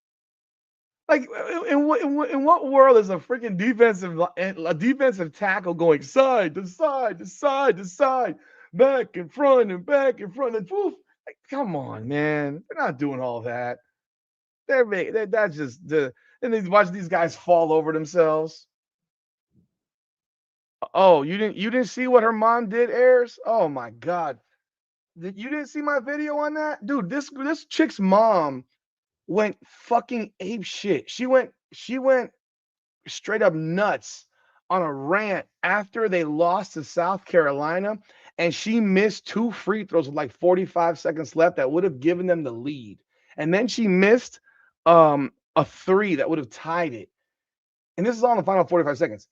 Like in what world is a freaking a defensive tackle going side to side to side to side, back and front and poof? Like, come on, man. They're not doing all that. That's just the and then watch these guys fall over themselves. Oh, you didn't see what her mom did, Ayers? Oh my god. You didn't see my video on that? Dude, this chick's mom went fucking ape shit. She went straight up nuts on a rant after they lost to South Carolina, and she missed 2 free throws with like 45 seconds left that would have given them the lead. And then she missed a 3 that would have tied it. And this is all in the final 45 seconds.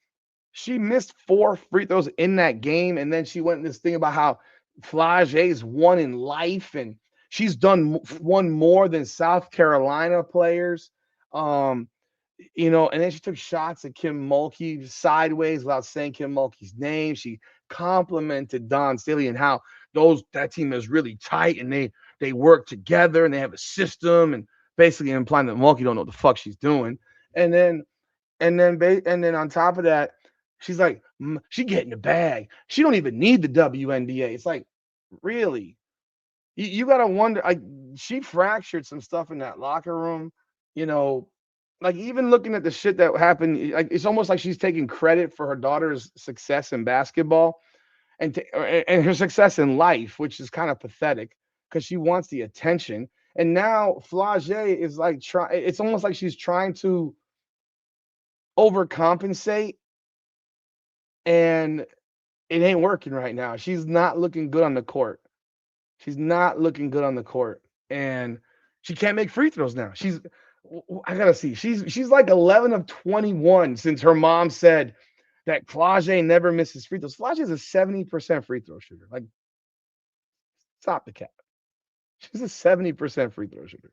She missed 4 free throws in that game, and then she went in this thing about how Flage's won in life, and she's won more than South Carolina players. Um, and then she took shots at Kim Mulkey sideways without saying Kim Mulkey's name. She complimented Don Staley and how that team is really tight and they work together and they have a system and basically implying that Milwaukee don't know what the fuck she's doing. And then on top of that, she's like, she getting the bag. She don't even need the WNBA. It's like, really? You gotta wonder. Like, she fractured some stuff in that locker room. You know, like even looking at the shit that happened, like it's almost like she's taking credit for her daughter's success in basketball and her success in life, which is kind of pathetic because she wants the attention. And now Flage is like it's almost like she's trying to overcompensate, and it ain't working right now. She's not looking good on the court. She's not looking good on the court, and she can't make free throws now. I gotta see. She's like 11 of 21 since her mom said that Flage never misses free throws. Flage is a 70% free throw shooter. Like, stop the cap. She's a 70% free throw shooter.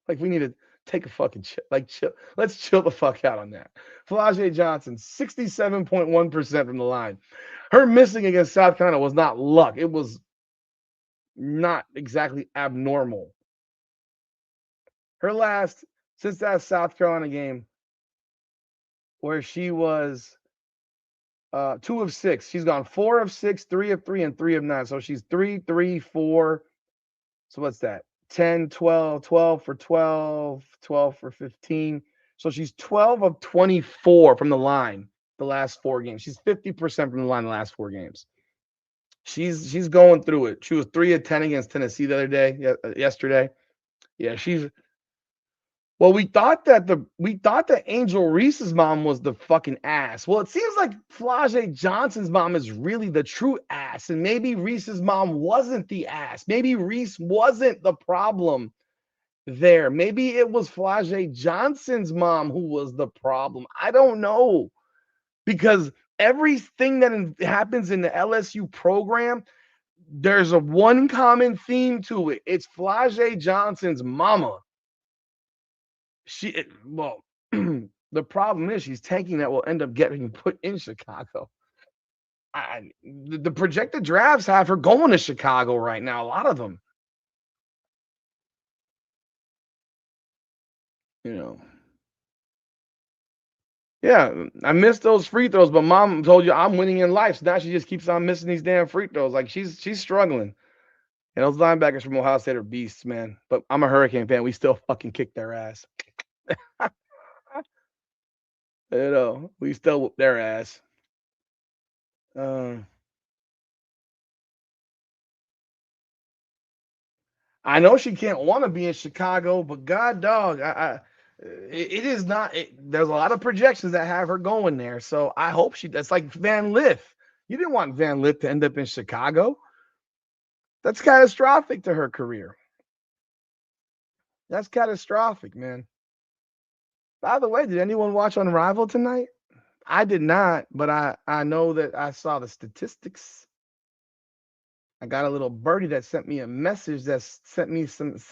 Like, we need to take a fucking chill. Like, chill. Let's chill the fuck out on that. Flage Johnson, 67.1% from the line. Her missing against South Carolina was not luck. It was not exactly abnormal. Her last, since that South Carolina game, where she was 2 of 6, she's gone 4 of 6, 3 of 3, and 3 of 9. So she's 3, 3, 4. So what's that? 10, 12, 12 for 12, 12 for 15. So she's 12 of 24 from the line the last 4 games. She's 50% from the line the last 4 games. She's going through it. She was 3 of 10 against Tennessee the other day, yesterday. Yeah, well, we thought that Angel Reese's mom was the fucking ass. Well, it seems like Flage Johnson's mom is really the true ass, and maybe Reese's mom wasn't the ass. Maybe Reese wasn't the problem there. Maybe it was Flage Johnson's mom who was the problem. I don't know, because everything that happens in the LSU program, there's a one common theme to it. It's Flage Johnson's mama. The problem is she's tanking that will end up getting put in Chicago. The projected drafts have her going to Chicago right now, a lot of them. You know. Yeah, I missed those free throws, but mom told you I'm winning in life. So now she just keeps on missing these damn free throws. Like, she's struggling. And those linebackers from Ohio State are beasts, man. But I'm a Hurricane fan. We still fucking kick their ass. We still whoop their ass. I know she can't want to be in Chicago, but God dog, it is not. There's a lot of projections that have her going there, so I hope that's like Van Lith. You didn't want Van Lith to end up in Chicago. That's catastrophic to her career. That's catastrophic, man. By the way, did anyone watch Unrivaled tonight? I did not, but I know that I saw the statistics. I got a little birdie that sent me a message that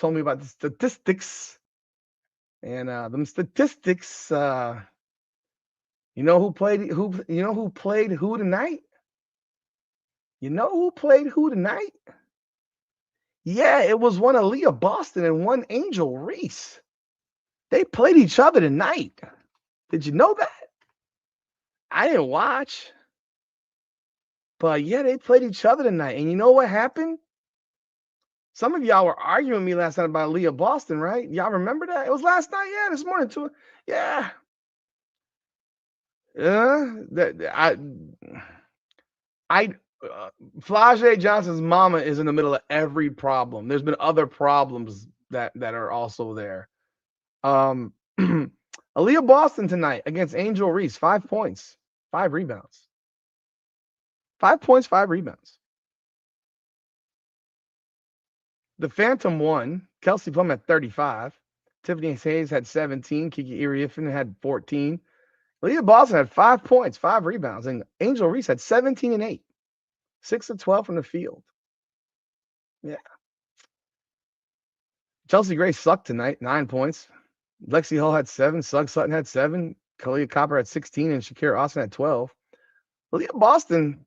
told me about the statistics. And them statistics, you know who played who tonight? You know who played who tonight? Yeah, it was one Aaliyah Boston and one Angel Reese. They played each other tonight. Did you know that? I didn't watch. But yeah, they played each other tonight. And you know what happened? Some of y'all were arguing with me last night about Aaliyah Boston, right? Y'all remember that? It was last night. Yeah, this morning too. Yeah. Flage Johnson's mama is in the middle of every problem. There's been other problems that are also there. Aaliyah Boston tonight against Angel Reese, 5 points, 5 rebounds. 5 points, 5 rebounds. The Phantom won. Kelsey Plum had 35. Tiffany Hayes had 17. Kiki Iriafen had 14. Aaliyah Boston had 5 points, 5 rebounds. And Angel Reese had 17 and 8. 6 of 12 from the field. Yeah. Chelsea Gray sucked tonight, 9 points. Lexi Hull had 7. Sugg Sutton had 7. Kalia Copper had 16. And Shakira Austin had 12. Aaliyah Boston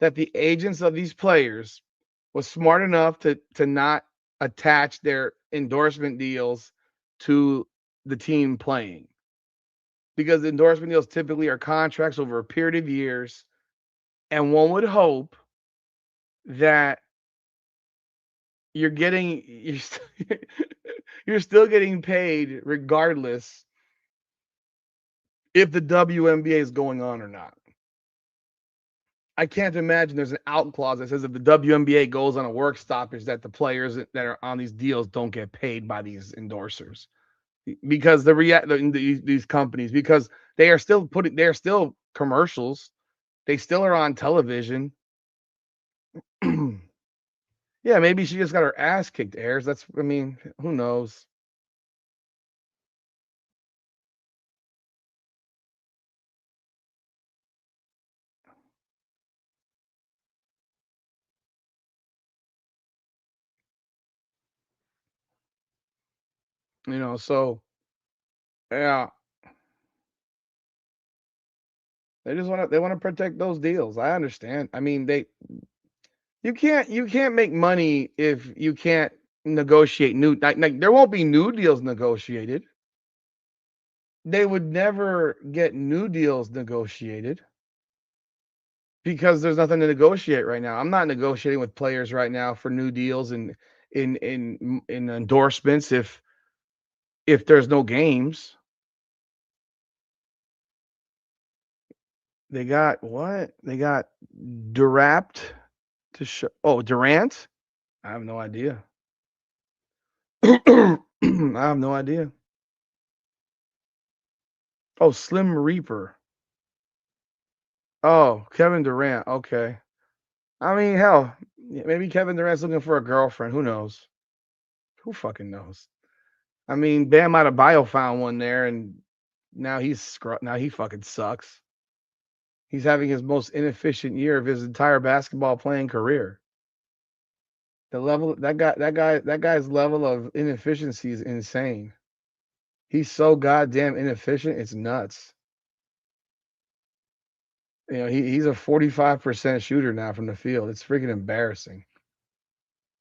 that the agents of these players was smart enough to not attach their endorsement deals to the team playing, because endorsement deals typically are contracts over a period of years, and one would hope that you're still getting paid regardless if the WNBA is going on or not. I can't imagine there's an out clause that says if the WNBA goes on a work stoppage that the players that are on these deals don't get paid by these endorsers, because these companies, because they're still commercials, they still are on television. Yeah, maybe she just got her ass kicked, Ayers. Who knows? So yeah, they want to protect those deals. I understand. You can't make money if you can't negotiate like there won't be new deals negotiated. They would never get new deals negotiated because there's nothing to negotiate right now. I'm not negotiating with players right now for new deals and in endorsements if there's no games. They got what? They got Durapt to show. Oh, Durant? I have no idea. I have no idea. Oh, Slim Reaper. Oh, Kevin Durant. Okay. Hell, maybe Kevin Durant's looking for a girlfriend. Who knows? Who fucking knows? Bam Adebayo found one there, and now he fucking sucks. He's having his most inefficient year of his entire basketball playing career. The level that guy's level of inefficiency is insane. He's so goddamn inefficient, it's nuts. He's a 45% shooter now from the field. It's freaking embarrassing.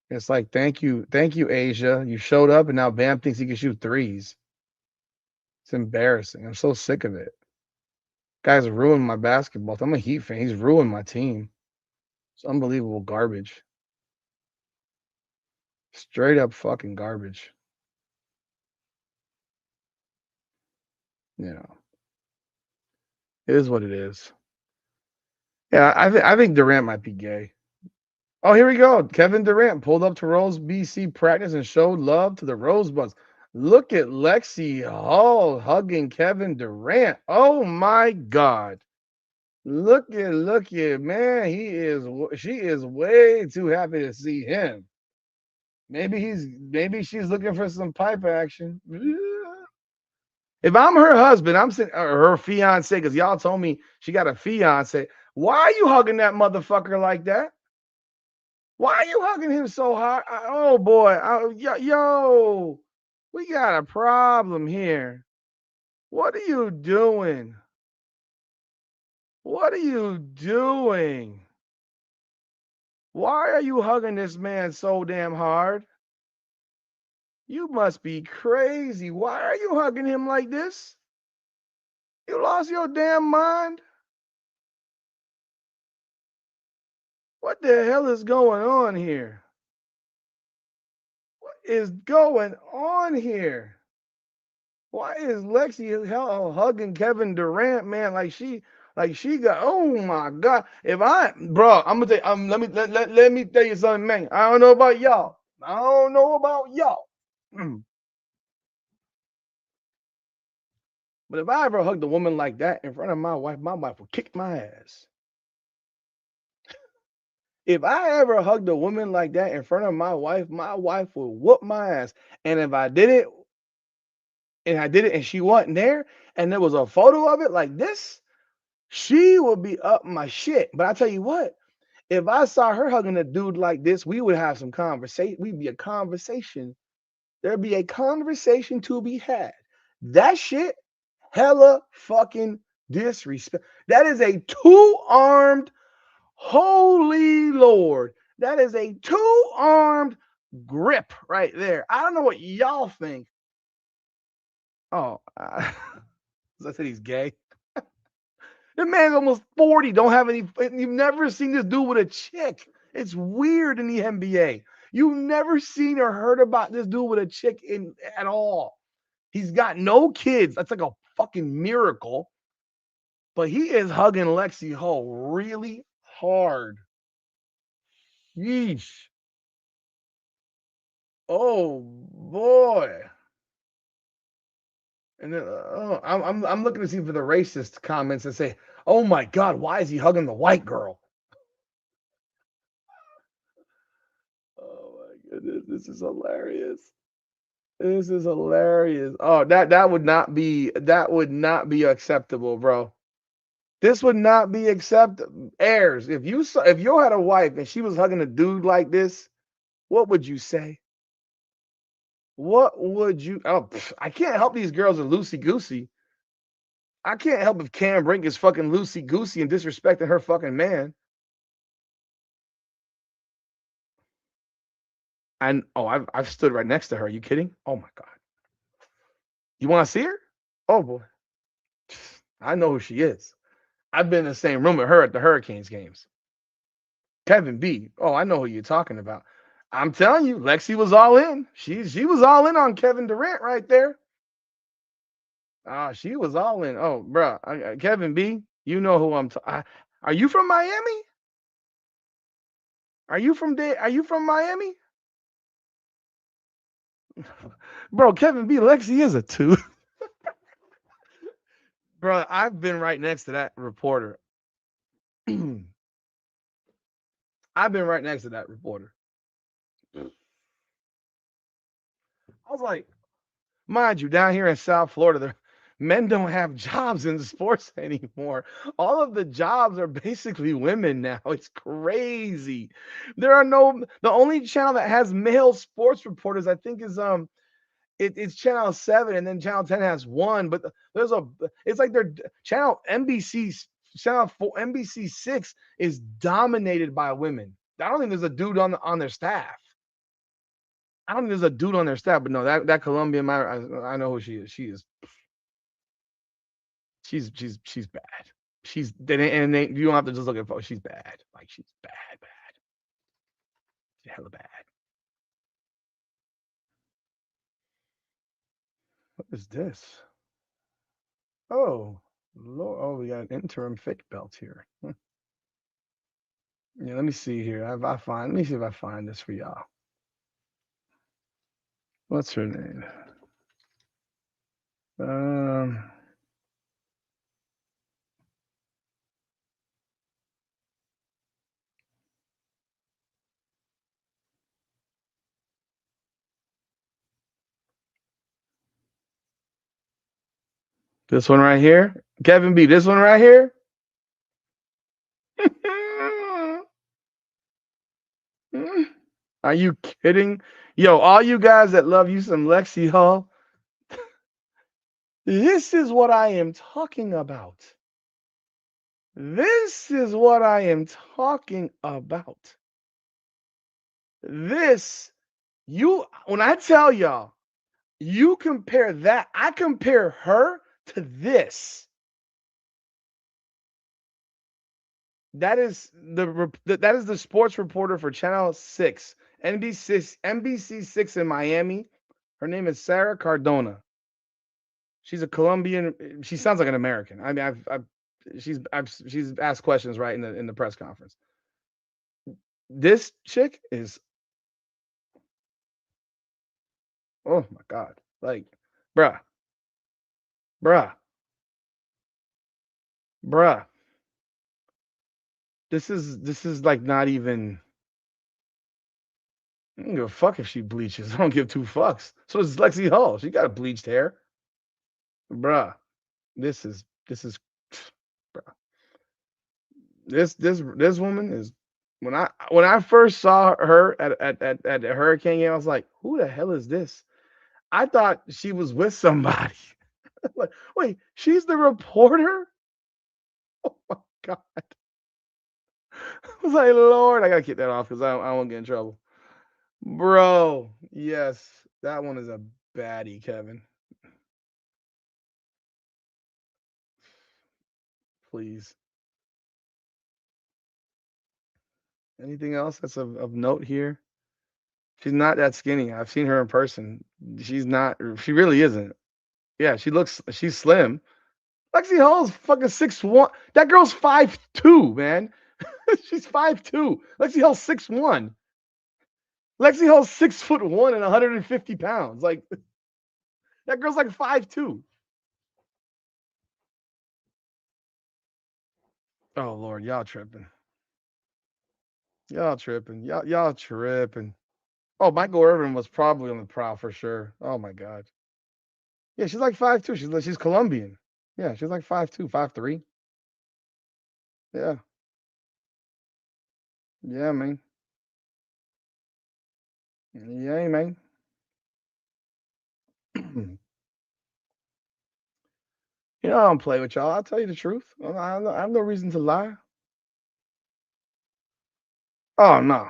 It's like, thank you, Asia. You showed up, and now Bam thinks he can shoot threes. It's embarrassing. I'm so sick of it. Guy's ruined my basketball. I'm a Heat fan. He's ruined my team. It's unbelievable garbage. Straight up fucking garbage. It is what it is. Yeah, I think Durant might be gay. Oh, here we go. Kevin Durant pulled up to Rose BC practice and showed love to the Rosebuds. Look at Lexi Hall hugging Kevin Durant. Oh my God. Look at man. She is way too happy to see him. Maybe she's looking for some pipe action. If I'm her husband, I'm saying, or her fiance, because y'all told me she got a fiance. Why are you hugging that motherfucker like that? Why are you hugging him so hard? Oh boy, yo, we got a problem here. What are you doing? What are you doing? Why are you hugging this man so damn hard? You must be crazy. Why are you hugging him like this? You lost your damn mind? What the hell is going on here? What is going on here? Why is Lexi hugging Kevin Durant, man? Like she got. Oh my God! I'm gonna tell you. Let me tell you something, man. I don't know about y'all. I don't know about y'all. But if I ever hugged a woman like that in front of my wife would kick my ass. If I ever hugged a woman like that in front of my wife would whoop my ass. And if I did it, and she wasn't there, and there was a photo of it like this, she would be up my shit. But I tell you what, if I saw her hugging a dude like this, we would have some conversation. We'd be a conversation. There'd be a conversation to be had. That shit, hella fucking disrespect. That is a two-armed Holy Lord. That is a two-armed grip right there. I don't know what y'all think. Oh, I said he's gay. The man's almost 40. Don't have any. You've never seen this dude with a chick. It's weird in the NBA. You've never seen or heard about this dude with a chick in at all. He's got no kids. That's like a fucking miracle. But he is hugging Lexi Hull really hard. Yeesh. Oh boy. And then I'm looking to see for the racist comments that say, "Oh my God, why is he hugging the white girl?" Oh my goodness, this is hilarious. This is hilarious. Oh, that would not be acceptable, bro. This would not be acceptable. Airs, if you had a wife and she was hugging a dude like this, what would you say? What would you? Oh, I can't help these girls are loosey goosey. I can't help if Cam Brink is fucking loosey goosey and disrespecting her fucking man. And oh, I've stood right next to her. Are you kidding? Oh my God. You want to see her? Oh boy. I know who she is. I've been in the same room with her at the Hurricanes games. Kevin B. Oh, I know who you're talking about. I'm telling you, Lexi was all in. She was all in on Kevin Durant right there. She was all in. Oh, bro, Kevin B. You know who are you from Miami? Are you from Miami? Bro, Kevin B. Lexi is a two. Bro, I've been right next to that reporter. I've been right next to that reporter. I was like, mind you, down here in South Florida, men don't have jobs in sports anymore. All of the jobs are basically women now. It's crazy. The only channel that has male sports reporters, I think, is it's channel 7, and then channel 10 has one, but it's like their channel channel 4, NBC6 is dominated by women. I don't think there's a dude on their staff. I don't think there's a dude on their staff, but no, that Colombian, I know who she is. She's bad. You don't have to just look at photos. She's bad. Like she's bad. She's hella bad. What is this? Oh, Lord. Oh, we got an interim fake belt here. Yeah, let me see here. Let me see if I find this for y'all. What's her name? This one right here, Kevin B. This one right here. Are you kidding? Yo, all you guys that love you some Lexi Hall, this is what I am talking about. This is what I am talking about. When I tell y'all, you compare that, I compare her to this. That is the sports reporter for Channel 6, NBC6 in Miami. Her name is Sarah Cardona. She's a Colombian. She sounds like an American. I mean, she's asked questions right in the press conference. This chick is, oh my God, like, bruh. This is like not even. I don't give a fuck if she bleaches. I don't give two fucks. So does Lexi Hull. She got a bleached hair, bruh. This is, bruh. This woman is. When I first saw her at the Hurricane game, I was like, who the hell is this? I thought she was with somebody. Like, wait, she's the reporter? Oh my God. was like, Lord, I gotta keep that off because I won't get in trouble. Bro, yes, that one is a baddie, Kevin. Please. Anything else that's of note here? She's not that skinny. I've seen her in person. She's not. She really isn't. Yeah, she's slim. Lexi Hall's fucking 6'1". That girl's 5'2", man. She's 5'2". Lexi Hall's 6'1". Lexi Hall's 6'1" and 150 pounds. Like that girl's like 5'2". Oh Lord, y'all tripping. Y'all tripping. Y'all tripping. Oh, Michael Irvin was probably on the prowl for sure. Oh my God. Yeah, she's like 5'2". She's Colombian. Yeah, she's like 5'2", 5'3". Yeah. Yeah, man. Yeah, man. You know, I don't play with y'all. I'll tell you the truth. I have no reason to lie. Oh no,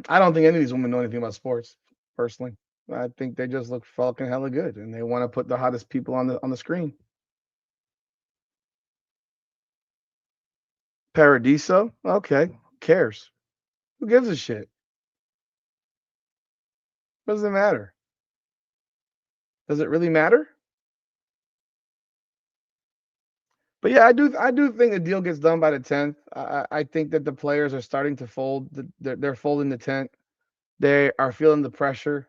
I don't think any of these women know anything about sports. Personally, I think they just look fucking hella good, and they want to put the hottest people on the screen. Paradiso, okay, who cares? Who gives a shit? What does it matter? Does it really matter? But yeah, I do think the deal gets done by the 10th. I think that the players are starting to fold. They're folding the tent. They are feeling the pressure.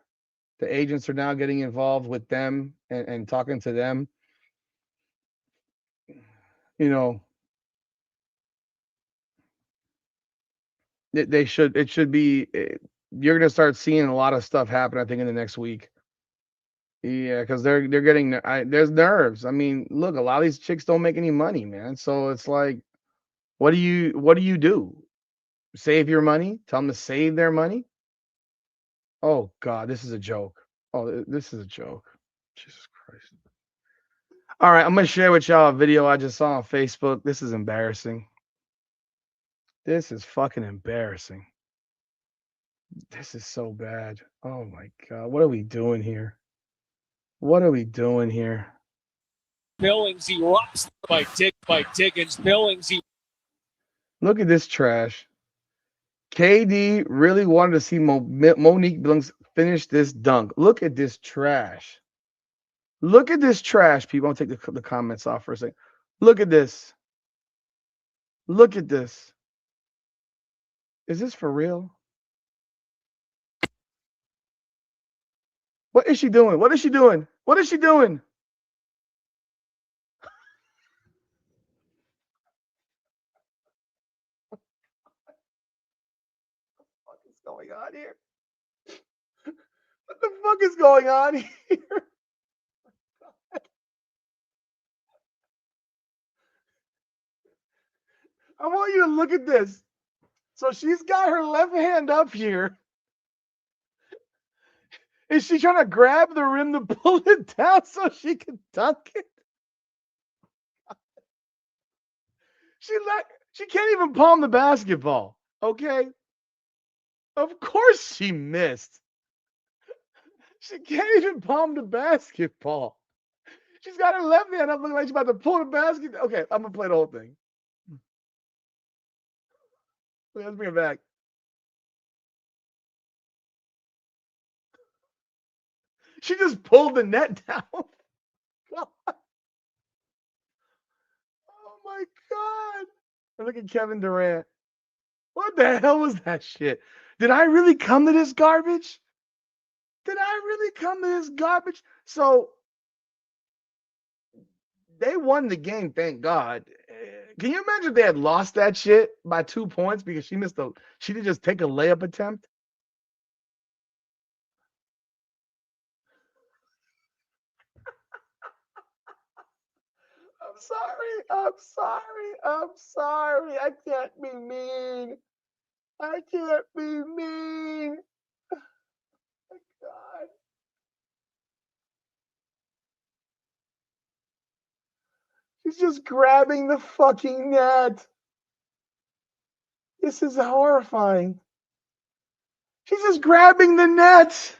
The agents are now getting involved with them and talking to them. You know, they should. It should be. You're gonna start seeing a lot of stuff happen. I think in the next week. Yeah, because they're getting there's nerves. I mean, look, a lot of these chicks don't make any money, man. So it's like, what do you do? Save your money? Tell them to save their money? Oh God, this is a joke. Oh, this is a joke. Jesus Christ. All right, I'm gonna share with y'all a video I just saw on Facebook. This is embarrassing. This is fucking embarrassing. This is so bad. Oh my God, what are we doing here? What are we doing here? Billings, he rocks by Diggins. Billings, he. Look at this trash. KD really wanted to see Monique Billings finish this dunk. Look at this trash. Look at this trash, people. I'll take the comments off for a second. Look at this. Look at this. Is this for real? What is she doing? What is she doing? What is she doing? What is going on here? What the fuck is going on here? I want you to look at this. So she's got her left hand up here. Is she trying to grab the rim to pull it down so she can dunk it? She can't even palm the basketball. Okay. Of course she missed. She can't even palm the basketball. She's got her left hand up looking like she's about to pull the basket. Okay, I'm gonna play the whole thing. Let's bring it back. She just pulled the net down. Oh my God. And look at Kevin Durant. What the hell was that shit? Did I really come to this garbage? Did I really come to this garbage? So they won the game, thank God. Can you imagine if they had lost that shit by 2 points because she did just take a layup attempt? I'm sorry. I'm sorry. I'm sorry. I can't be mean. I can't be mean. God. She's just grabbing the fucking net. This is horrifying. She's just grabbing the net.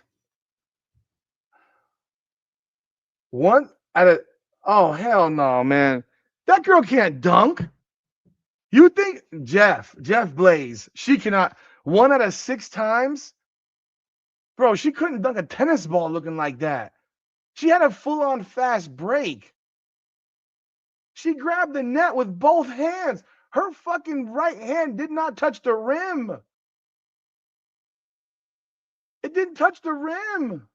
One out of oh hell no, man. That girl can't dunk. You think Jeff Blaze, she cannot 1 out of 6 times? Bro, she couldn't dunk a tennis ball looking like that. She had a full-on fast break. She grabbed the net with both hands. Her fucking right hand did not touch the rim. It didn't touch the rim.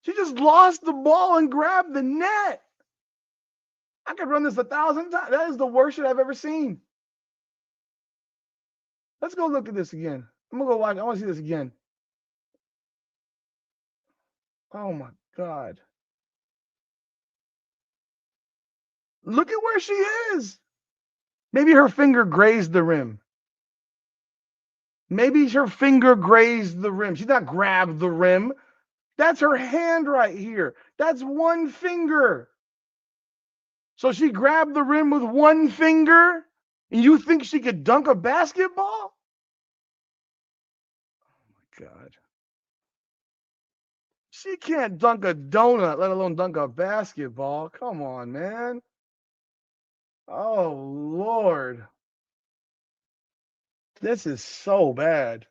She just lost the ball and grabbed the net. I could run this 1,000 times. That is the worst shit I've ever seen. Let's go look at this again. I'm gonna go watch. I want to see this again. Oh my God. Look at where she is. Maybe her finger grazed the rim. Maybe her finger grazed the rim. She's not grabbed the rim. That's her hand right here. That's one finger. So she grabbed the rim with one finger, and you think she could dunk a basketball? Oh my God. She can't dunk a donut, let alone dunk a basketball. Come on, man. Oh, Lord. This is so bad.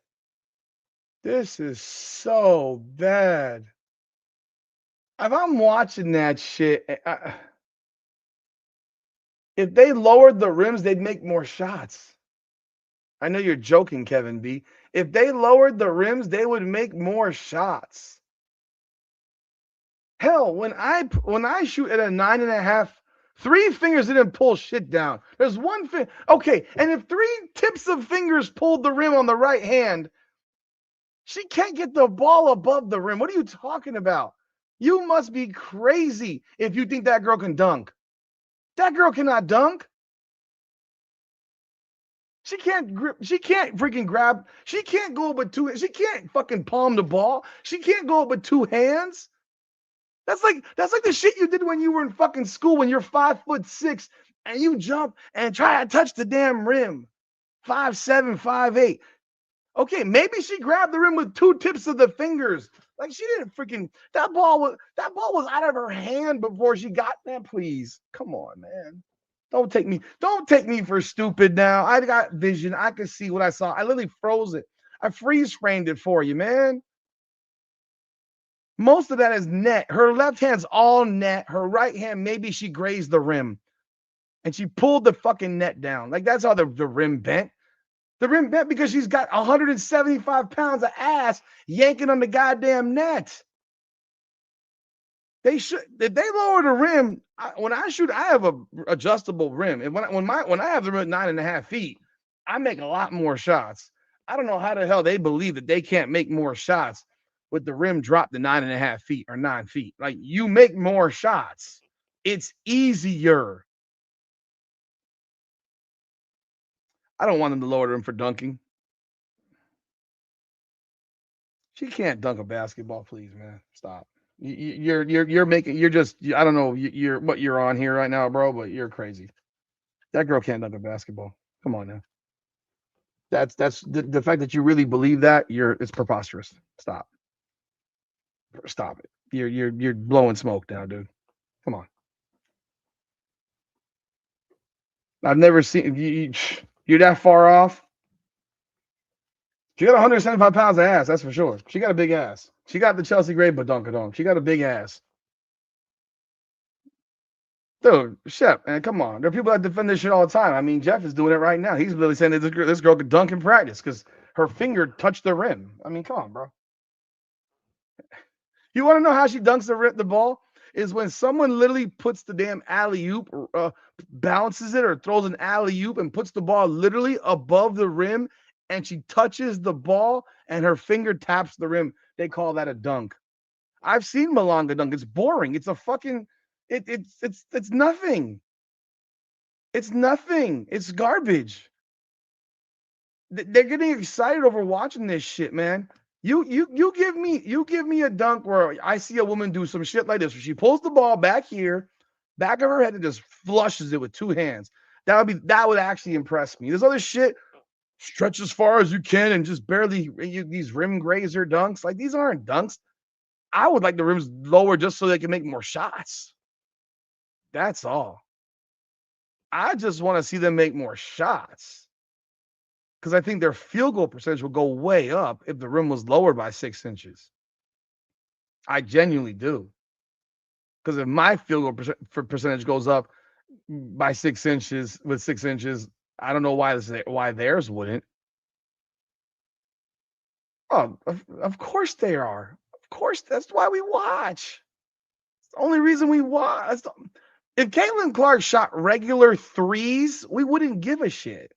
This is so bad. If I'm watching that shit, if they lowered the rims, they'd make more shots. I know you're joking, Kevin B. If they lowered the rims, they would make more shots. Hell, when I shoot at a 9.5, 3 fingers didn't pull shit down. There's one thing. Okay, and if 3 tips of fingers pulled the rim on the right hand, she can't get the ball above the rim. What are you talking about? You must be crazy if you think that girl can dunk. That girl cannot dunk. She can't grip. She can't freaking grab. She can't go up with 2. She can't fucking palm the ball. She can't go up with 2 hands. That's like the shit you did when you were in fucking school when you're 5'6" and you jump and try to touch the damn rim. 5'7", 5'8". Okay, maybe she grabbed the rim with 2 tips of the fingers. Like she didn't freaking that ball was out of her hand before she got that. Please, come on, man. Don't take me for stupid now. I got vision. I can see what I saw. I literally froze it. I freeze framed it for you, man. Most of that is net. Her left hand's all net. Her right hand, maybe she grazed the rim. And she pulled the fucking net down. Like that's how the rim bent. The rim bent because she's got 175 pounds of ass yanking on the goddamn net. They should, if they lower the rim, when I shoot, I have a adjustable rim. And when I have the rim at 9.5 feet, I make a lot more shots. I don't know how the hell they believe that they can't make more shots with the rim dropped to 9.5 feet or 9 feet. Like you make more shots. It's easier. I don't want them to lower the rim for dunking. She can't dunk a basketball, please, man. Stop. You're making you're just I don't know you're what you're on here right now, bro, but you're crazy. That girl can't dunk a basketball. Come on now. That's the fact that you really believe that it's preposterous. Stop. Stop it. You're blowing smoke now, dude. Come on. I've never seen you're that far off. She got 175 pounds of ass, that's for sure. She got a big ass. She got the Chelsea Gray badunkadonk. She got a big ass. Dude, Shep, man, come on. There are people that defend this shit all the time. I mean, Jeff is doing it right now. He's literally saying that this girl could dunk in practice because her finger touched the rim. I mean, come on, bro. You want to know how she dunks the ball? Is when someone literally puts the damn alley-oop, bounces it or throws an alley-oop and puts the ball literally above the rim and she touches the ball and her finger taps the rim. They call that a dunk. I've seen Malanga dunk. It's boring. It's a fucking it's nothing. It's nothing. It's garbage. They're getting excited over watching this shit, man. You give me a dunk where I see a woman do some shit like this. Where she pulls the ball back here, back of her head and just flushes it with 2 hands. That would actually impress me. This other shit, stretch as far as you can and just barely these rim grazer dunks. Like these aren't dunks. I would like the rims lower just so they can make more shots. That's all. I just want to see them make more shots because I think their field goal percentage will go way up if the rim was lowered by 6 inches. I genuinely do. Because if my field goal percentage goes up by 6 inches with 6 inches, I don't know why theirs wouldn't. Oh, of course they are. Of course, that's why we watch. It's the only reason we watch. If Caitlin Clark shot regular threes, we wouldn't give a shit.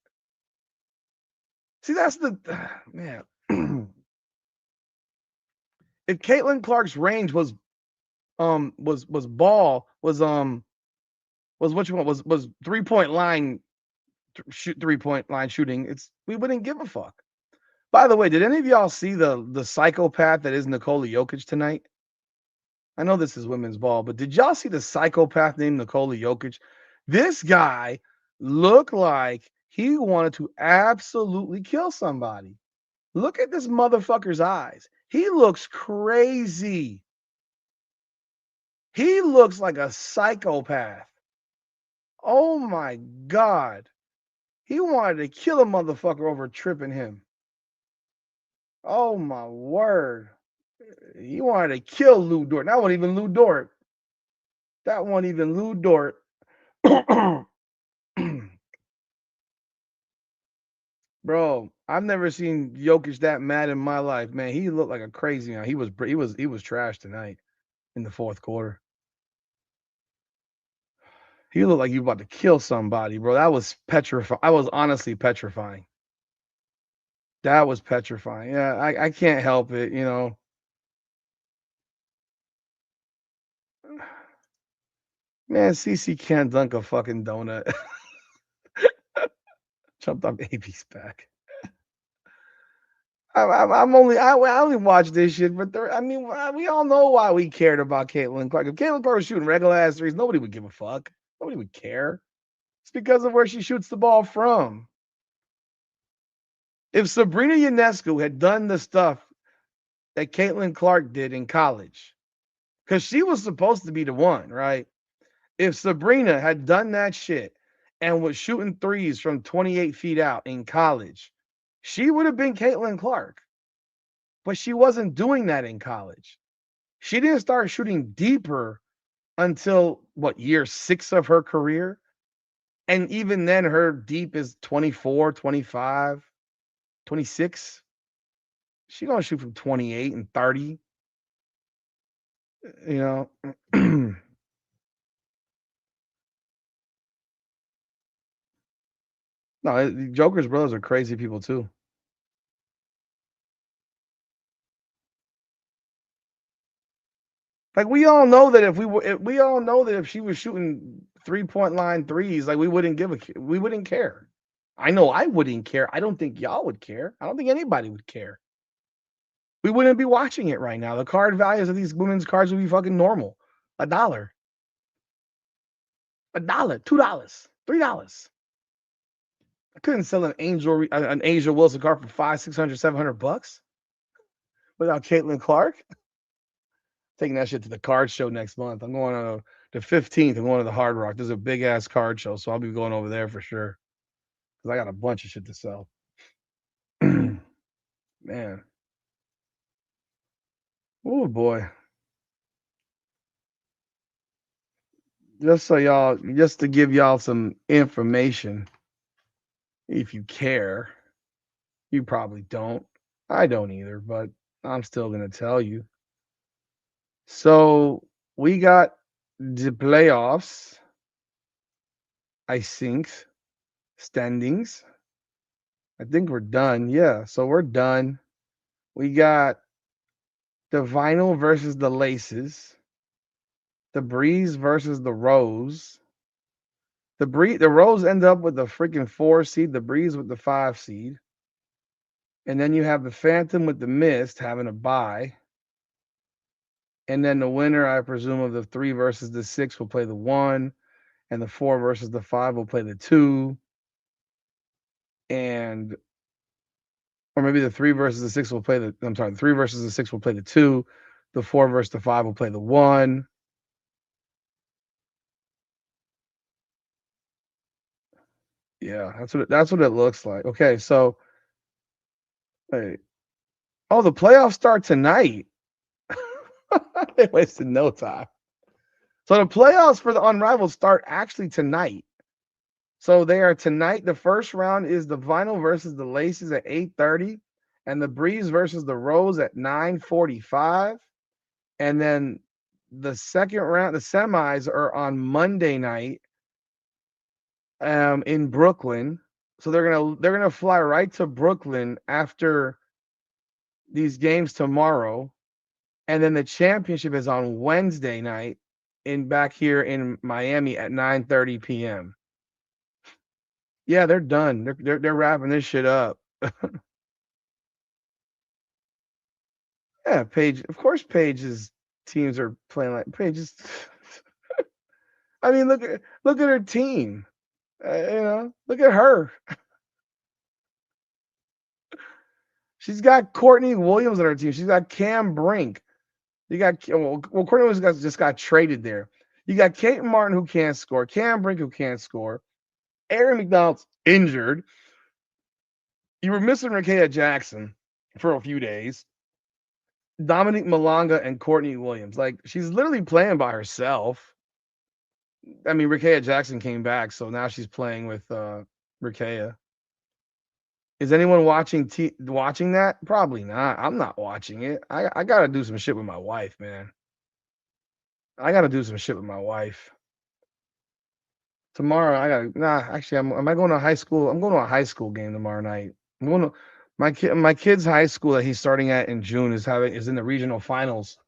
See, that's the man. If Caitlin Clark's range was what you want was 3-point line shoot 3-point line shooting, we wouldn't give a fuck. By the way, did any of y'all see the psychopath that is Nikola Jokic tonight? I know this is women's ball, but did y'all see the psychopath named Nikola Jokic? This guy looked like he wanted to absolutely kill somebody. Look at this motherfucker's eyes. He looks crazy. He looks like a psychopath. Oh my God. He wanted to kill a motherfucker over tripping him. Oh my word. He wanted to kill Lou Dort. That wasn't even Lou Dort. That wasn't even Lou Dort. Bro, I've never seen Jokic that mad in my life, man. He looked like a crazy man. He was trash tonight in the fourth quarter. He looked like he was about to kill somebody, bro. That was petrifying. I was honestly petrifying. That was petrifying. Yeah, I can't help it, you know. Man, CC can't dunk a fucking donut. Jumped off AB's back. I only watch this shit, but we all know why we cared about Caitlin Clark. If Caitlin Clark was shooting regular ass threes, nobody would give a fuck. Nobody would care. It's because of where she shoots the ball from. If Sabrina Ionescu had done the stuff that Caitlin Clark did in college, because she was supposed to be the one, right? If Sabrina had done that shit and was shooting threes from 28 feet out in college, she would have been Caitlin Clark. But she wasn't doing that in college. She didn't start shooting deeper until year 6 of her career. And even then, her deep is 24, 25, 26. She's going to shoot from 28 and 30. You know, no, Joker's brothers are crazy people too. Like we all know that if she was shooting 3-point line threes, like we wouldn't care. I know I wouldn't care. I don't think y'all would care. I don't think anybody would care. We wouldn't be watching it right now. The card values of these women's cards would be fucking normal. $1, $2, $3. I couldn't sell an Angel Wilson card for $500, $600, $700 without Caitlin Clark. Taking that shit to the card show next month. I'm going on the 15th. I'm going to the Hard Rock. There's a big ass card show, so I'll be going over there for sure. Because I got a bunch of shit to sell. Man. Oh boy. Just to give y'all some information, if you care. You probably don't. I don't either, but I'm still gonna tell you. So we got the playoffs, I think, standings. I think we're done. Yeah, so we're done. We got the vinyl versus the laces, the breeze versus the rose. The rose end up with the freaking 4 seed, the breeze with the 5 seed. And then you have the phantom with the mist having a bye. And then the winner, I presume, of the 3 versus the 6 will play the 1, and the 4 versus the 5 will play the 2, and or maybe the 3 versus the 6 will play the. I'm sorry, the 3 versus the 6 will play the 2, the 4 versus the 5 will play the 1. Yeah, that's what it looks like. Okay, so wait. Oh, the playoffs start tonight. They wasted no time. So the playoffs for the Unrivaled start actually tonight. So they are tonight. The first round is the Vinyl versus the Laces at 8:30, and the Breeze versus the Rose at 9:45. And then the second round, the semis are on Monday night in Brooklyn. So they're gonna fly right to Brooklyn after these games tomorrow, and then the championship is on Wednesday night in back here in Miami at 9:30 p.m. Yeah, they're done. They're wrapping this shit up. Yeah, Paige. Of course, Paige's teams are playing like Paige's. I mean, look at her team. Look at her. She's got Courtney Williams on her team. She's got Cam Brink. You got Courtney Williams just got traded there. You got Kate Martin who can't score. Cam Brink who can't score. Aaron McDonald's injured. You were missing Rakia Jackson for a few days. Dominique Malanga and Courtney Williams. Like she's literally playing by herself. I mean, Rakia Jackson came back, so now she's playing with Rakia. Is anyone watching that? Probably not. I'm not watching it. I gotta do some shit with my wife, man. I gotta do some shit with my wife. Tomorrow I gotta actually am I going to high school? I'm going to a high school game tomorrow night. I'm going to my kid's high school that he's starting at in June is in the regional finals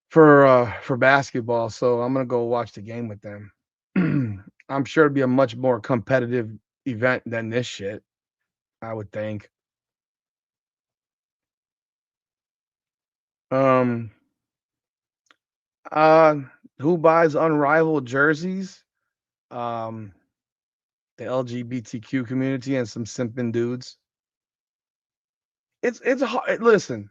for basketball. So I'm gonna go watch the game with them. I'm sure it'd be a much more competitive event than this shit, I would think. Um uh who buys unrivaled jerseys? Um the LGBTQ community and some simping dudes. It's hard. Listen,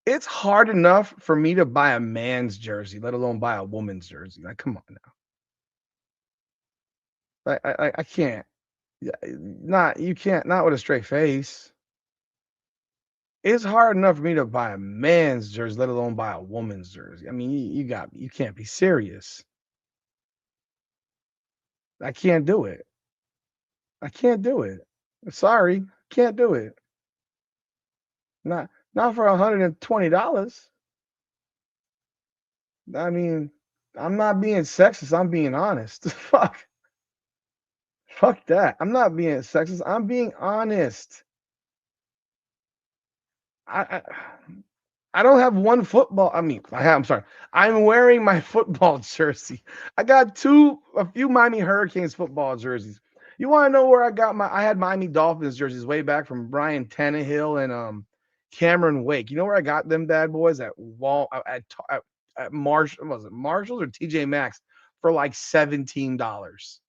it's hard enough for me to buy a man's jersey, let alone buy a woman's jersey. Like, come on now. I can't. Yeah, not you can't not with a straight face. It's hard enough for me to buy a man's jersey, let alone buy a woman's jersey. I mean, you can't be serious. I can't do it. I can't do it. Sorry, can't do it. Not for $120. I mean, I'm not being sexist. I'm being honest. Fuck that. I'm not being sexist. I'm being honest. I, I I don't have one football. I mean, I'm sorry. I'm wearing my football jersey. I got a few Miami Hurricanes football jerseys. You want to know where I got I had Miami Dolphins jerseys way back from Brian Tannehill and Cameron Wake. You know where I got them bad boys at Marshall, was it Marshalls or TJ Maxx for like $17.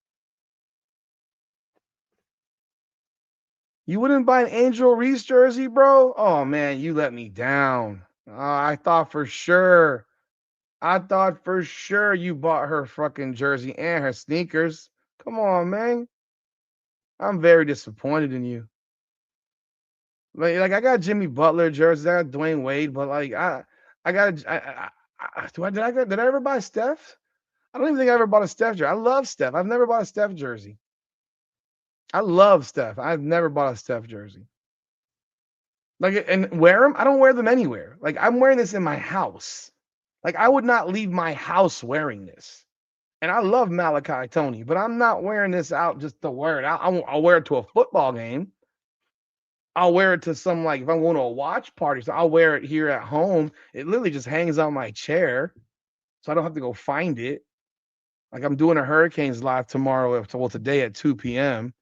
You wouldn't buy an Angel Reese jersey, bro? Oh man, you let me down. I thought for sure. I thought for sure you bought her fucking jersey and her sneakers. Come on, man. I'm very disappointed in you. Like I got Jimmy Butler jerseys, I got Dwayne Wade, but like I got did I ever buy Steph? I don't even think I ever bought a Steph jersey. I love Steph. I've never bought a Steph jersey. I love Steph. I've never bought a Steph jersey. Like and wear them. I don't wear them anywhere. Like I'm wearing this in my house. Like I would not leave my house wearing this. And I love Malachi Tony, but I'm not wearing this out just to wear it out. I'll wear it to a football game. I'll wear it to some like if I'm going to a watch party. So I'll wear it here at home. It literally just hangs on my chair, so I don't have to go find it. Like I'm doing a Hurricanes live tomorrow. Well, today at 2 p.m.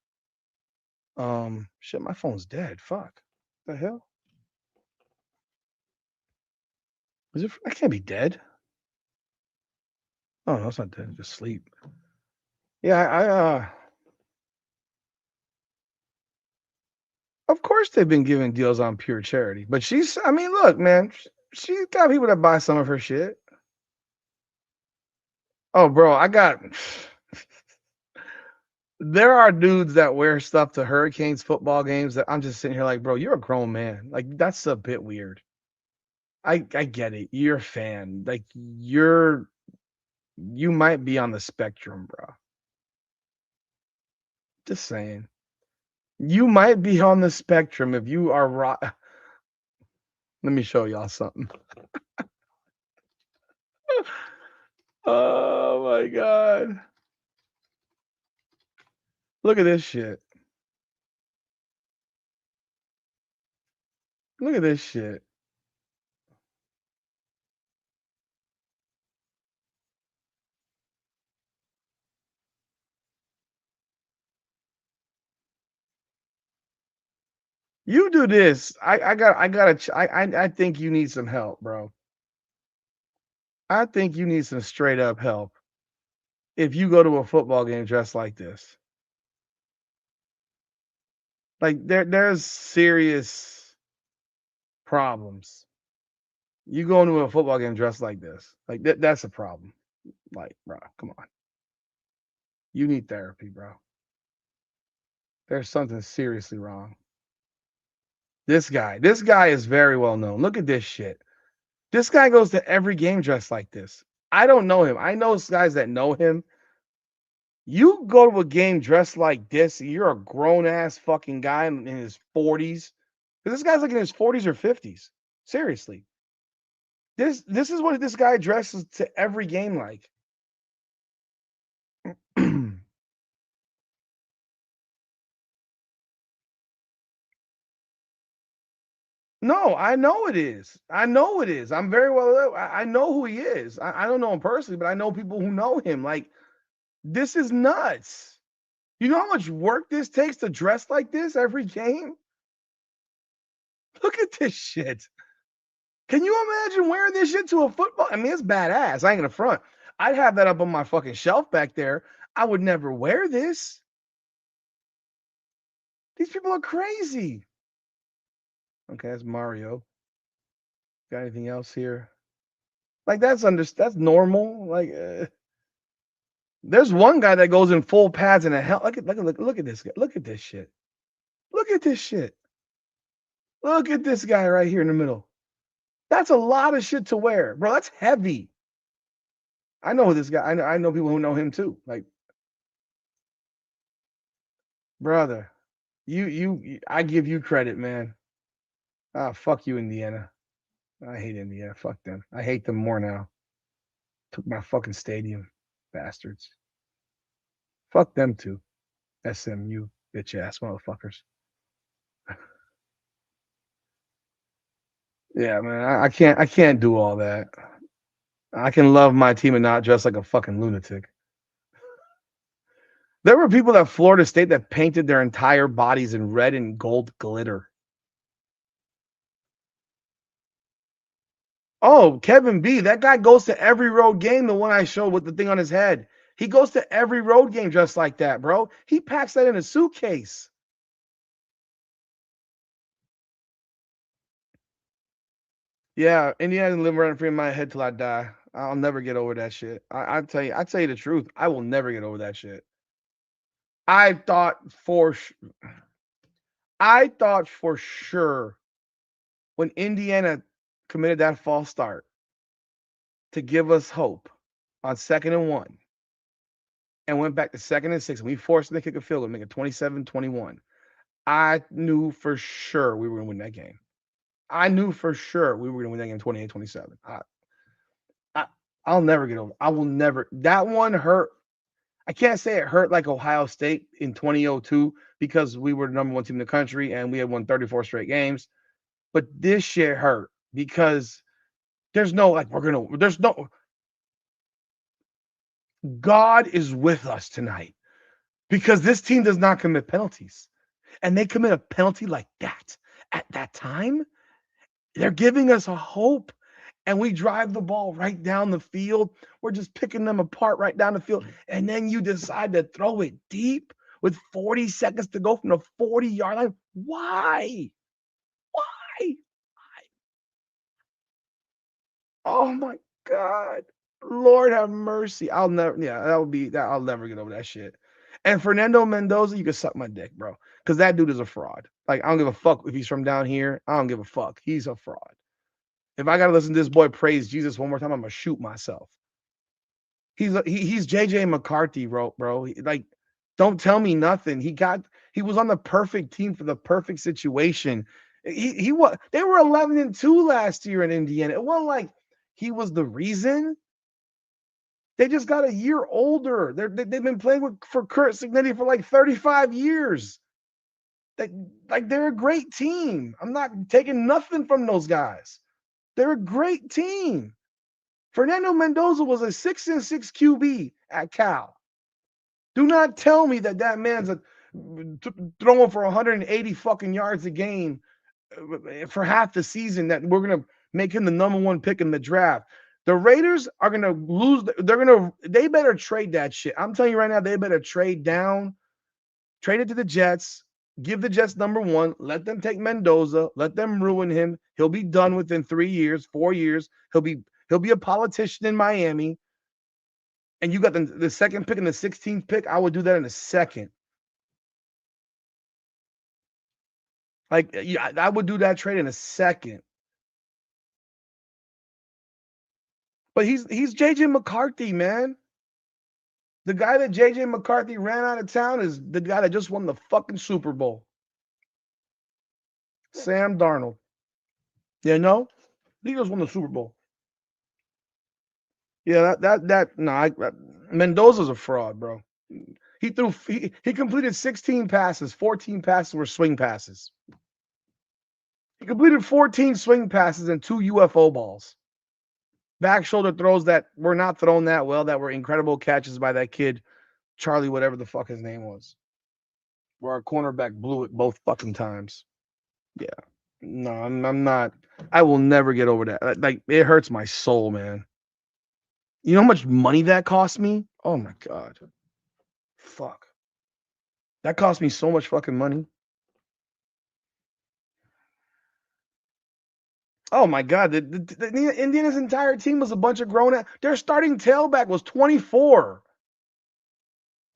Shit, my phone's dead. Fuck, the hell. Is it? I can't be dead. Oh no, it's not dead. Just sleep. Yeah, of course they've been giving deals on pure charity, but she's. I mean, look, man, she's got people that buy some of her shit. Oh, bro, I got. There are dudes that wear stuff to Hurricanes football games that I'm just sitting here like, bro, you're a grown man. Like that's a bit weird. I get it. You're a fan. Like you might be on the spectrum, bro. Just saying. You might be on the spectrum if you are Let me show y'all something. Oh my god. Look at this shit. Look at this shit. You do this. I think you need some help, bro. I think you need some straight up help if you go to a football game dressed like this. Like there's serious problems. You go into a football game dressed like this. Like that's a problem. Like, bro, come on. You need therapy, bro. There's something seriously wrong. This guy is very well known. Look at this shit. This guy goes to every game dressed like this. I don't know him. I know guys that know him. You go to a game dressed like this, you're a grown ass fucking guy in his 40s. This guy's like in his 40s or 50s. Seriously. This is what this guy dresses to every game like. No, I know it is. I know it is. I'm very well. I know who he is. I don't know him personally, but I know people who know him. Like, this is nuts. You know how much work this takes to dress like this every game? Look at this shit. Can you imagine wearing this shit to a football? I mean, it's badass. I ain't gonna front. I'd have that up on my fucking shelf back there. I would never wear this. These people are crazy. Okay, that's Mario. Got anything else here? Like that's normal. Like there's one guy that goes in full pads and a hell. Look at this guy. Look at this shit. Look at this shit. Look at this guy right here in the middle. That's a lot of shit to wear, bro. That's heavy. I know this guy. I know people who know him too. Like, brother, I give you credit, man. Ah, fuck you, Indiana. I hate Indiana. Fuck them. I hate them more now. Took my fucking stadium, bastards. Fuck them too. SMU, bitch ass motherfuckers. Yeah, man. I can't do all that. I can love my team and not dress like a fucking lunatic. There were people at Florida State that painted their entire bodies in red and gold glitter. Oh, Kevin B. That guy goes to every road game, the one I showed with the thing on his head. He goes to every road game just like that, bro. He packs that in a suitcase. Yeah, Indiana live right in front of my head till I die. I'll never get over that shit. I tell you the truth. I will never get over that shit. I thought for I thought for sure when Indiana committed that false start to give us hope on 2nd and 1 and went back to 2nd and 6 and we forced them to kick a field goal, make it 27-21. I knew for sure we were going to win that game. I knew for sure we were going to win that game 28-27. I'll never get over. I will never. That one hurt. I can't say it hurt like Ohio State in 2002 because we were the number one team in the country and we had won 34 straight games. But this shit hurt because there's no like there's no God is with us tonight because this team does not commit penalties. And they commit a penalty like that at that time. They're giving us a hope. and we drive the ball right down the field. We're just picking them apart right down the field. And then you decide to throw it deep with 40 seconds to go from the 40-yard line. Why? Why? Oh my God. Lord have mercy. I'll never, yeah, that would be that. I'll never get over that shit. And Fernando Mendoza, you can suck my dick, bro. Because that dude is a fraud. Like, I don't give a fuck if he's from down here. I don't give a fuck. He's a fraud. If I gotta listen to this boy praise Jesus one more time, I'm gonna shoot myself. He's JJ McCarthy, bro. Like, don't tell me nothing. He was on the perfect team for the perfect situation. He was they were 11-2 last year in Indiana. It wasn't like he was the reason. They just got a year older. They've been playing for Kurt Signetti for like 35 years. They, like, they're a great team. I'm not taking nothing from those guys. They're a great team. Fernando Mendoza was a 6-6 QB at Cal. Do not tell me that man's throwing for 180 fucking yards a game for half the season, that we're going to make him the number one pick in the draft. The Raiders are going to lose. They better trade that shit. I'm telling you right now, they better trade down, trade it to the Jets, give the Jets number one, let them take Mendoza, let them ruin him. He'll be done within 3 years, 4 years. He'll be a politician in Miami. And you got the second pick and the 16th pick. I would do that in a second. Like, yeah, I would do that trade in a second. But he's JJ McCarthy, man. The guy that JJ McCarthy ran out of town is the guy that just won the fucking Super Bowl. Sam Darnold. You know? He just won the Super Bowl. Yeah, Mendoza's a fraud, bro. He completed 16 passes, 14 passes were swing passes. He completed 14 swing passes and 2 UFO balls. Back shoulder throws that were not thrown that well, that were incredible catches by that kid, Charlie, whatever the fuck his name was. Where our cornerback blew it both fucking times. Yeah. No, I'm not. I will never get over that. Like, it hurts my soul, man. You know how much money that cost me? Oh my God. Fuck. That cost me so much fucking money. Oh my God. The Indiana's entire team was a bunch of grown ass. Their starting tailback was 24.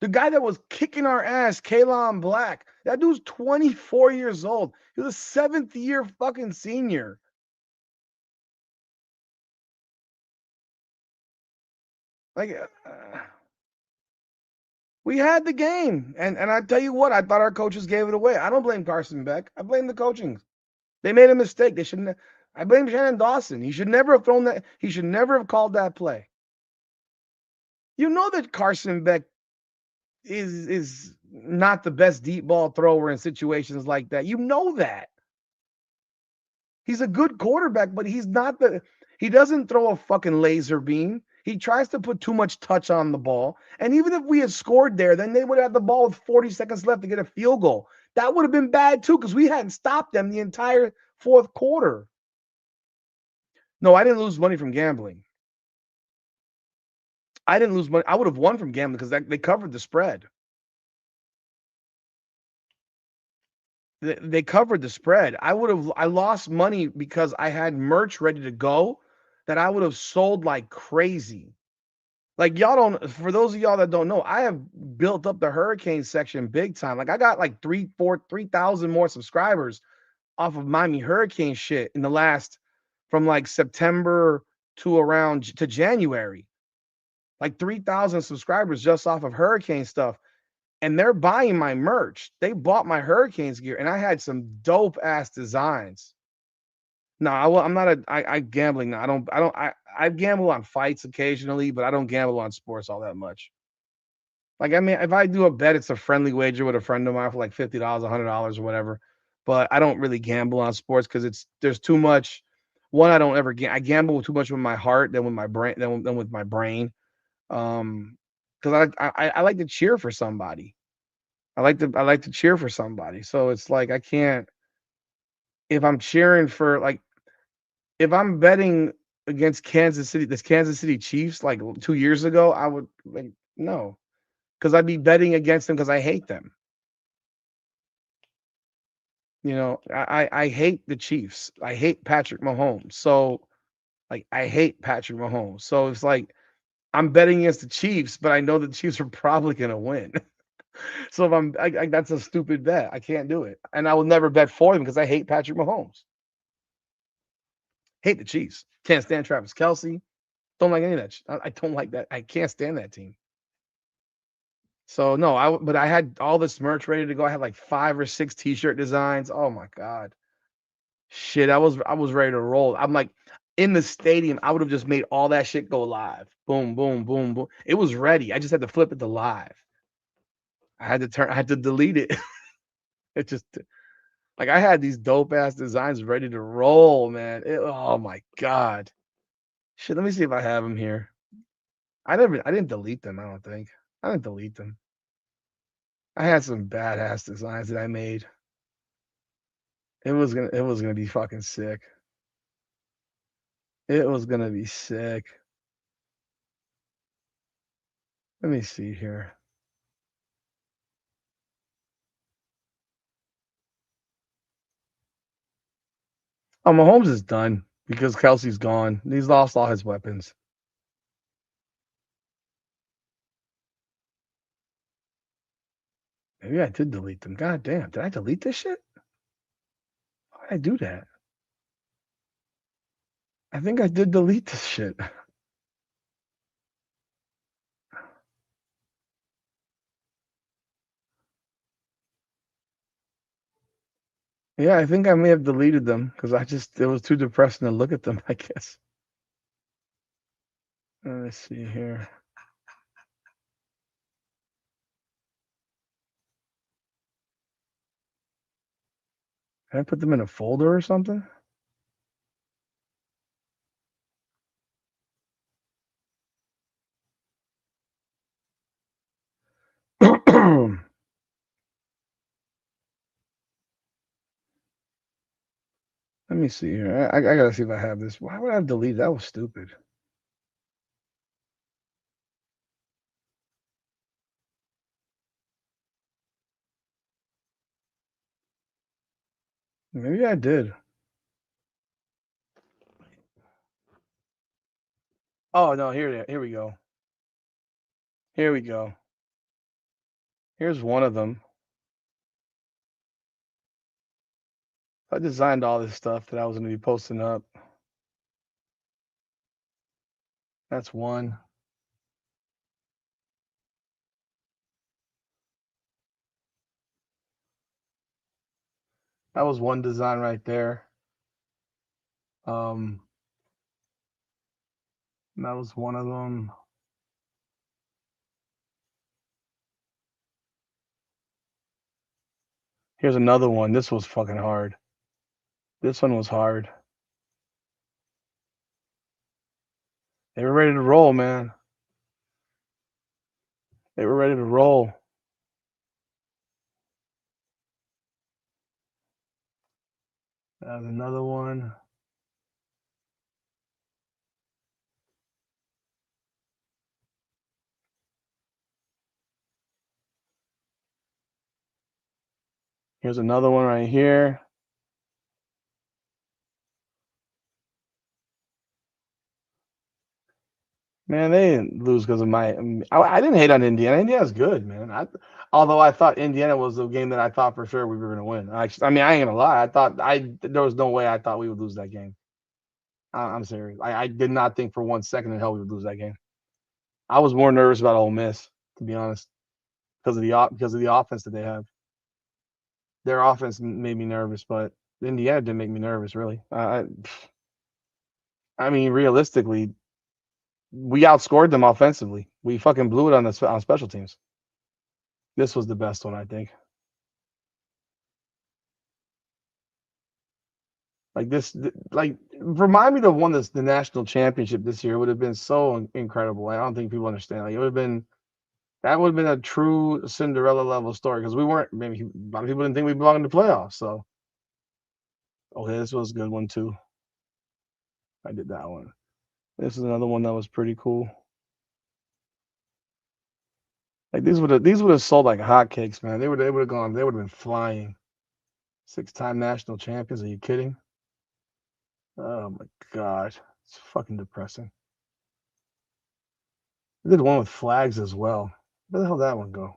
The guy that was kicking our ass, Kalon Black, that dude's 24 years old. He was a 7th-year fucking senior. Like, we had the game. And I tell you what, I thought our coaches gave it away. I don't blame Carson Beck. I blame the coaching. They made a mistake. They shouldn't have. I blame Shannon Dawson. He should never have thrown that. He should never have called that play. You know that Carson Beck is not the best deep ball thrower in situations like that. You know that. He's a good quarterback, but he's not he doesn't throw a fucking laser beam. He tries to put too much touch on the ball. And even if we had scored there, then they would have the ball with 40 seconds left to get a field goal. That would have been bad too, because we hadn't stopped them the entire fourth quarter. No, I didn't lose money from gambling. I didn't lose money. I would have won from gambling because they covered the spread. They covered the spread. I lost money because I had merch ready to go that I would have sold like crazy. Like, for those of y'all that don't know, I have built up the hurricane section big time. Like, I got like 3,000 more subscribers off of Miami Hurricane shit in the last, from like September to January. Like 3,000 subscribers just off of hurricane stuff. And they're buying my merch. They bought my Hurricanes gear, and I had some dope ass designs. No, I'm not I gambling. I gamble on fights occasionally, but I don't gamble on sports all that much. Like, I mean, if I do a bet, it's a friendly wager with a friend of mine for like $50, $100 or whatever. But I don't really gamble on sports because there's too much. One, I gamble too much with my heart than with my brain than with my brain. Because I like to cheer for somebody. I like to cheer for somebody. So it's like, I can't, if I'm cheering for, like, if I'm betting against Kansas City, this Kansas City Chiefs, like 2 years ago, I would like no, because I'd be betting against them because I hate them. I hate the Chiefs. I hate Patrick Mahomes. So like I hate Patrick Mahomes. So it's like I'm betting against the Chiefs, but I know the Chiefs are probably gonna win. So if that's a stupid bet. I can't do it, and I will never bet for them because I hate Patrick Mahomes. Hate the Chiefs. Can't stand Travis Kelsey. Don't like any of that. I don't like that. I can't stand that team. So no, but I had all this merch ready to go. I had like 5 or 6 T-shirt designs. Oh my god, shit! I was ready to roll. I'm like in the stadium. I would have just made all that shit go live. Boom, boom, boom, boom. It was ready. I just had to flip it to live. I had to delete it. It just like I had these dope ass designs ready to roll, man. Oh my god. Shit, let me see if I have them here. I didn't delete them. I don't think I didn't delete them. I had some badass designs that I made. It was gonna be fucking sick. It was gonna be sick. Let me see here. Oh, Mahomes is done because Kelsey's gone. He's lost all his weapons. Maybe I did delete them. God damn, did I delete this shit? Why did I do that? I think I did delete this shit. Yeah, I think I may have deleted them because it was too depressing to look at them, I guess. Let's see here. Did I put them in a folder or something? Let me see here. I gotta see if I have this. Why would I have deleted? That was stupid. Maybe I did. Oh no, here we go. Here we go. Here's one of them. I designed all this stuff that I was gonna be posting up. That's one. That was one design right there. Um, that was one of them. Here's another one. This was fucking hard. This one was hard. They were ready to roll, man. They were ready to roll. That was another one. Here's another one right here. Man, they didn't lose because of my. I didn't hate on Indiana. Indiana's good, man. Although I thought Indiana was the game that I thought for sure we were going to win. I mean, I ain't gonna lie. There was no way I thought we would lose that game. I'm serious. I did not think for 1 second in hell we would lose that game. I was more nervous about Ole Miss, to be honest, because of the offense that they have. Their offense made me nervous, but Indiana didn't make me nervous, really. I mean, realistically, we outscored them offensively. We fucking blew it on special teams. This was the best one, I think. Like this, like remind me to have won the national championship this year. It would have been so incredible. I don't think people understand. Like it would have been that would have been a true Cinderella level story because we weren't. Maybe a lot of people didn't think we belonged in the playoffs. So, okay, this was a good one too. I did that one. This is another one that was pretty cool. Like these would have sold like hotcakes, man. They would have gone. They would have been flying. 6-time national champions. Are you kidding? Oh my god, it's fucking depressing. They did one with flags as well. Where the hell did that one go?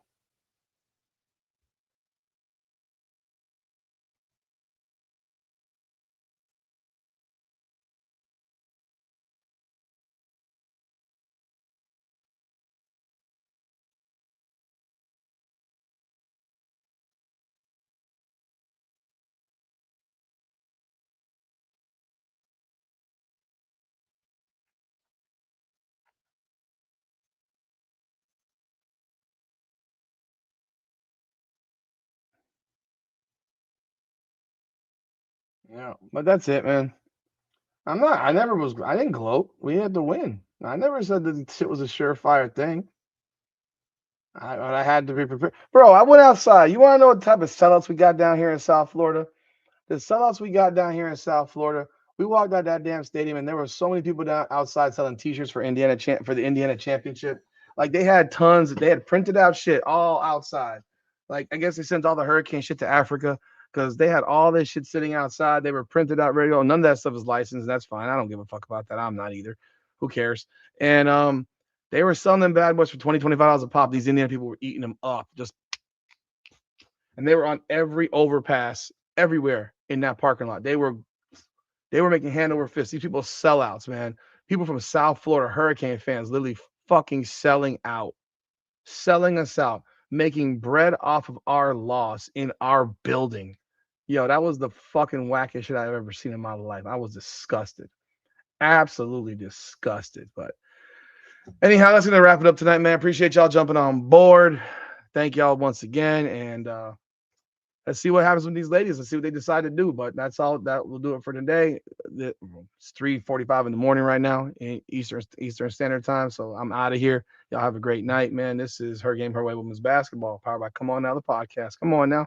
Yeah, but that's it, man. I'm not. I never was. I didn't gloat. We had to win. I never said that shit was a surefire thing. I had to be prepared, bro. I went outside. You want to know what type of sellouts we got down here in South Florida? The sellouts we got down here in South Florida. We walked out that damn stadium, and there were so many people down outside selling T-shirts for for the Indiana championship. Like they had tons. They had printed out shit all outside. Like I guess they sent all the hurricane shit to Africa because they had all this shit sitting outside. They were printed out, ready to go. None of that stuff is licensed. That's fine. I don't give a fuck about that. I'm not either. Who cares? And they were selling them bad boys for $20, $25 a pop. These Indiana people were eating them up, just and they were on every overpass everywhere in that parking lot. They were making hand over fist. These people sellouts, man. People from South Florida, Hurricane fans, literally fucking selling out, selling us out, making bread off of our loss in our building. Yo, that was the fucking wackest shit I've ever seen in my life. I was disgusted, absolutely disgusted. But anyhow, that's gonna wrap it up tonight, man. Appreciate y'all jumping on board. Thank y'all once again, and let's see what happens with these ladies. Let's see what they decide to do. But that's all. That will do it for today. It's 3:45 in the morning right now in Eastern Standard Time. So I'm out of here. Y'all have a great night, man. This is Her Game, Her Way Women's Basketball, powered by Come On Now, the podcast. Come on now.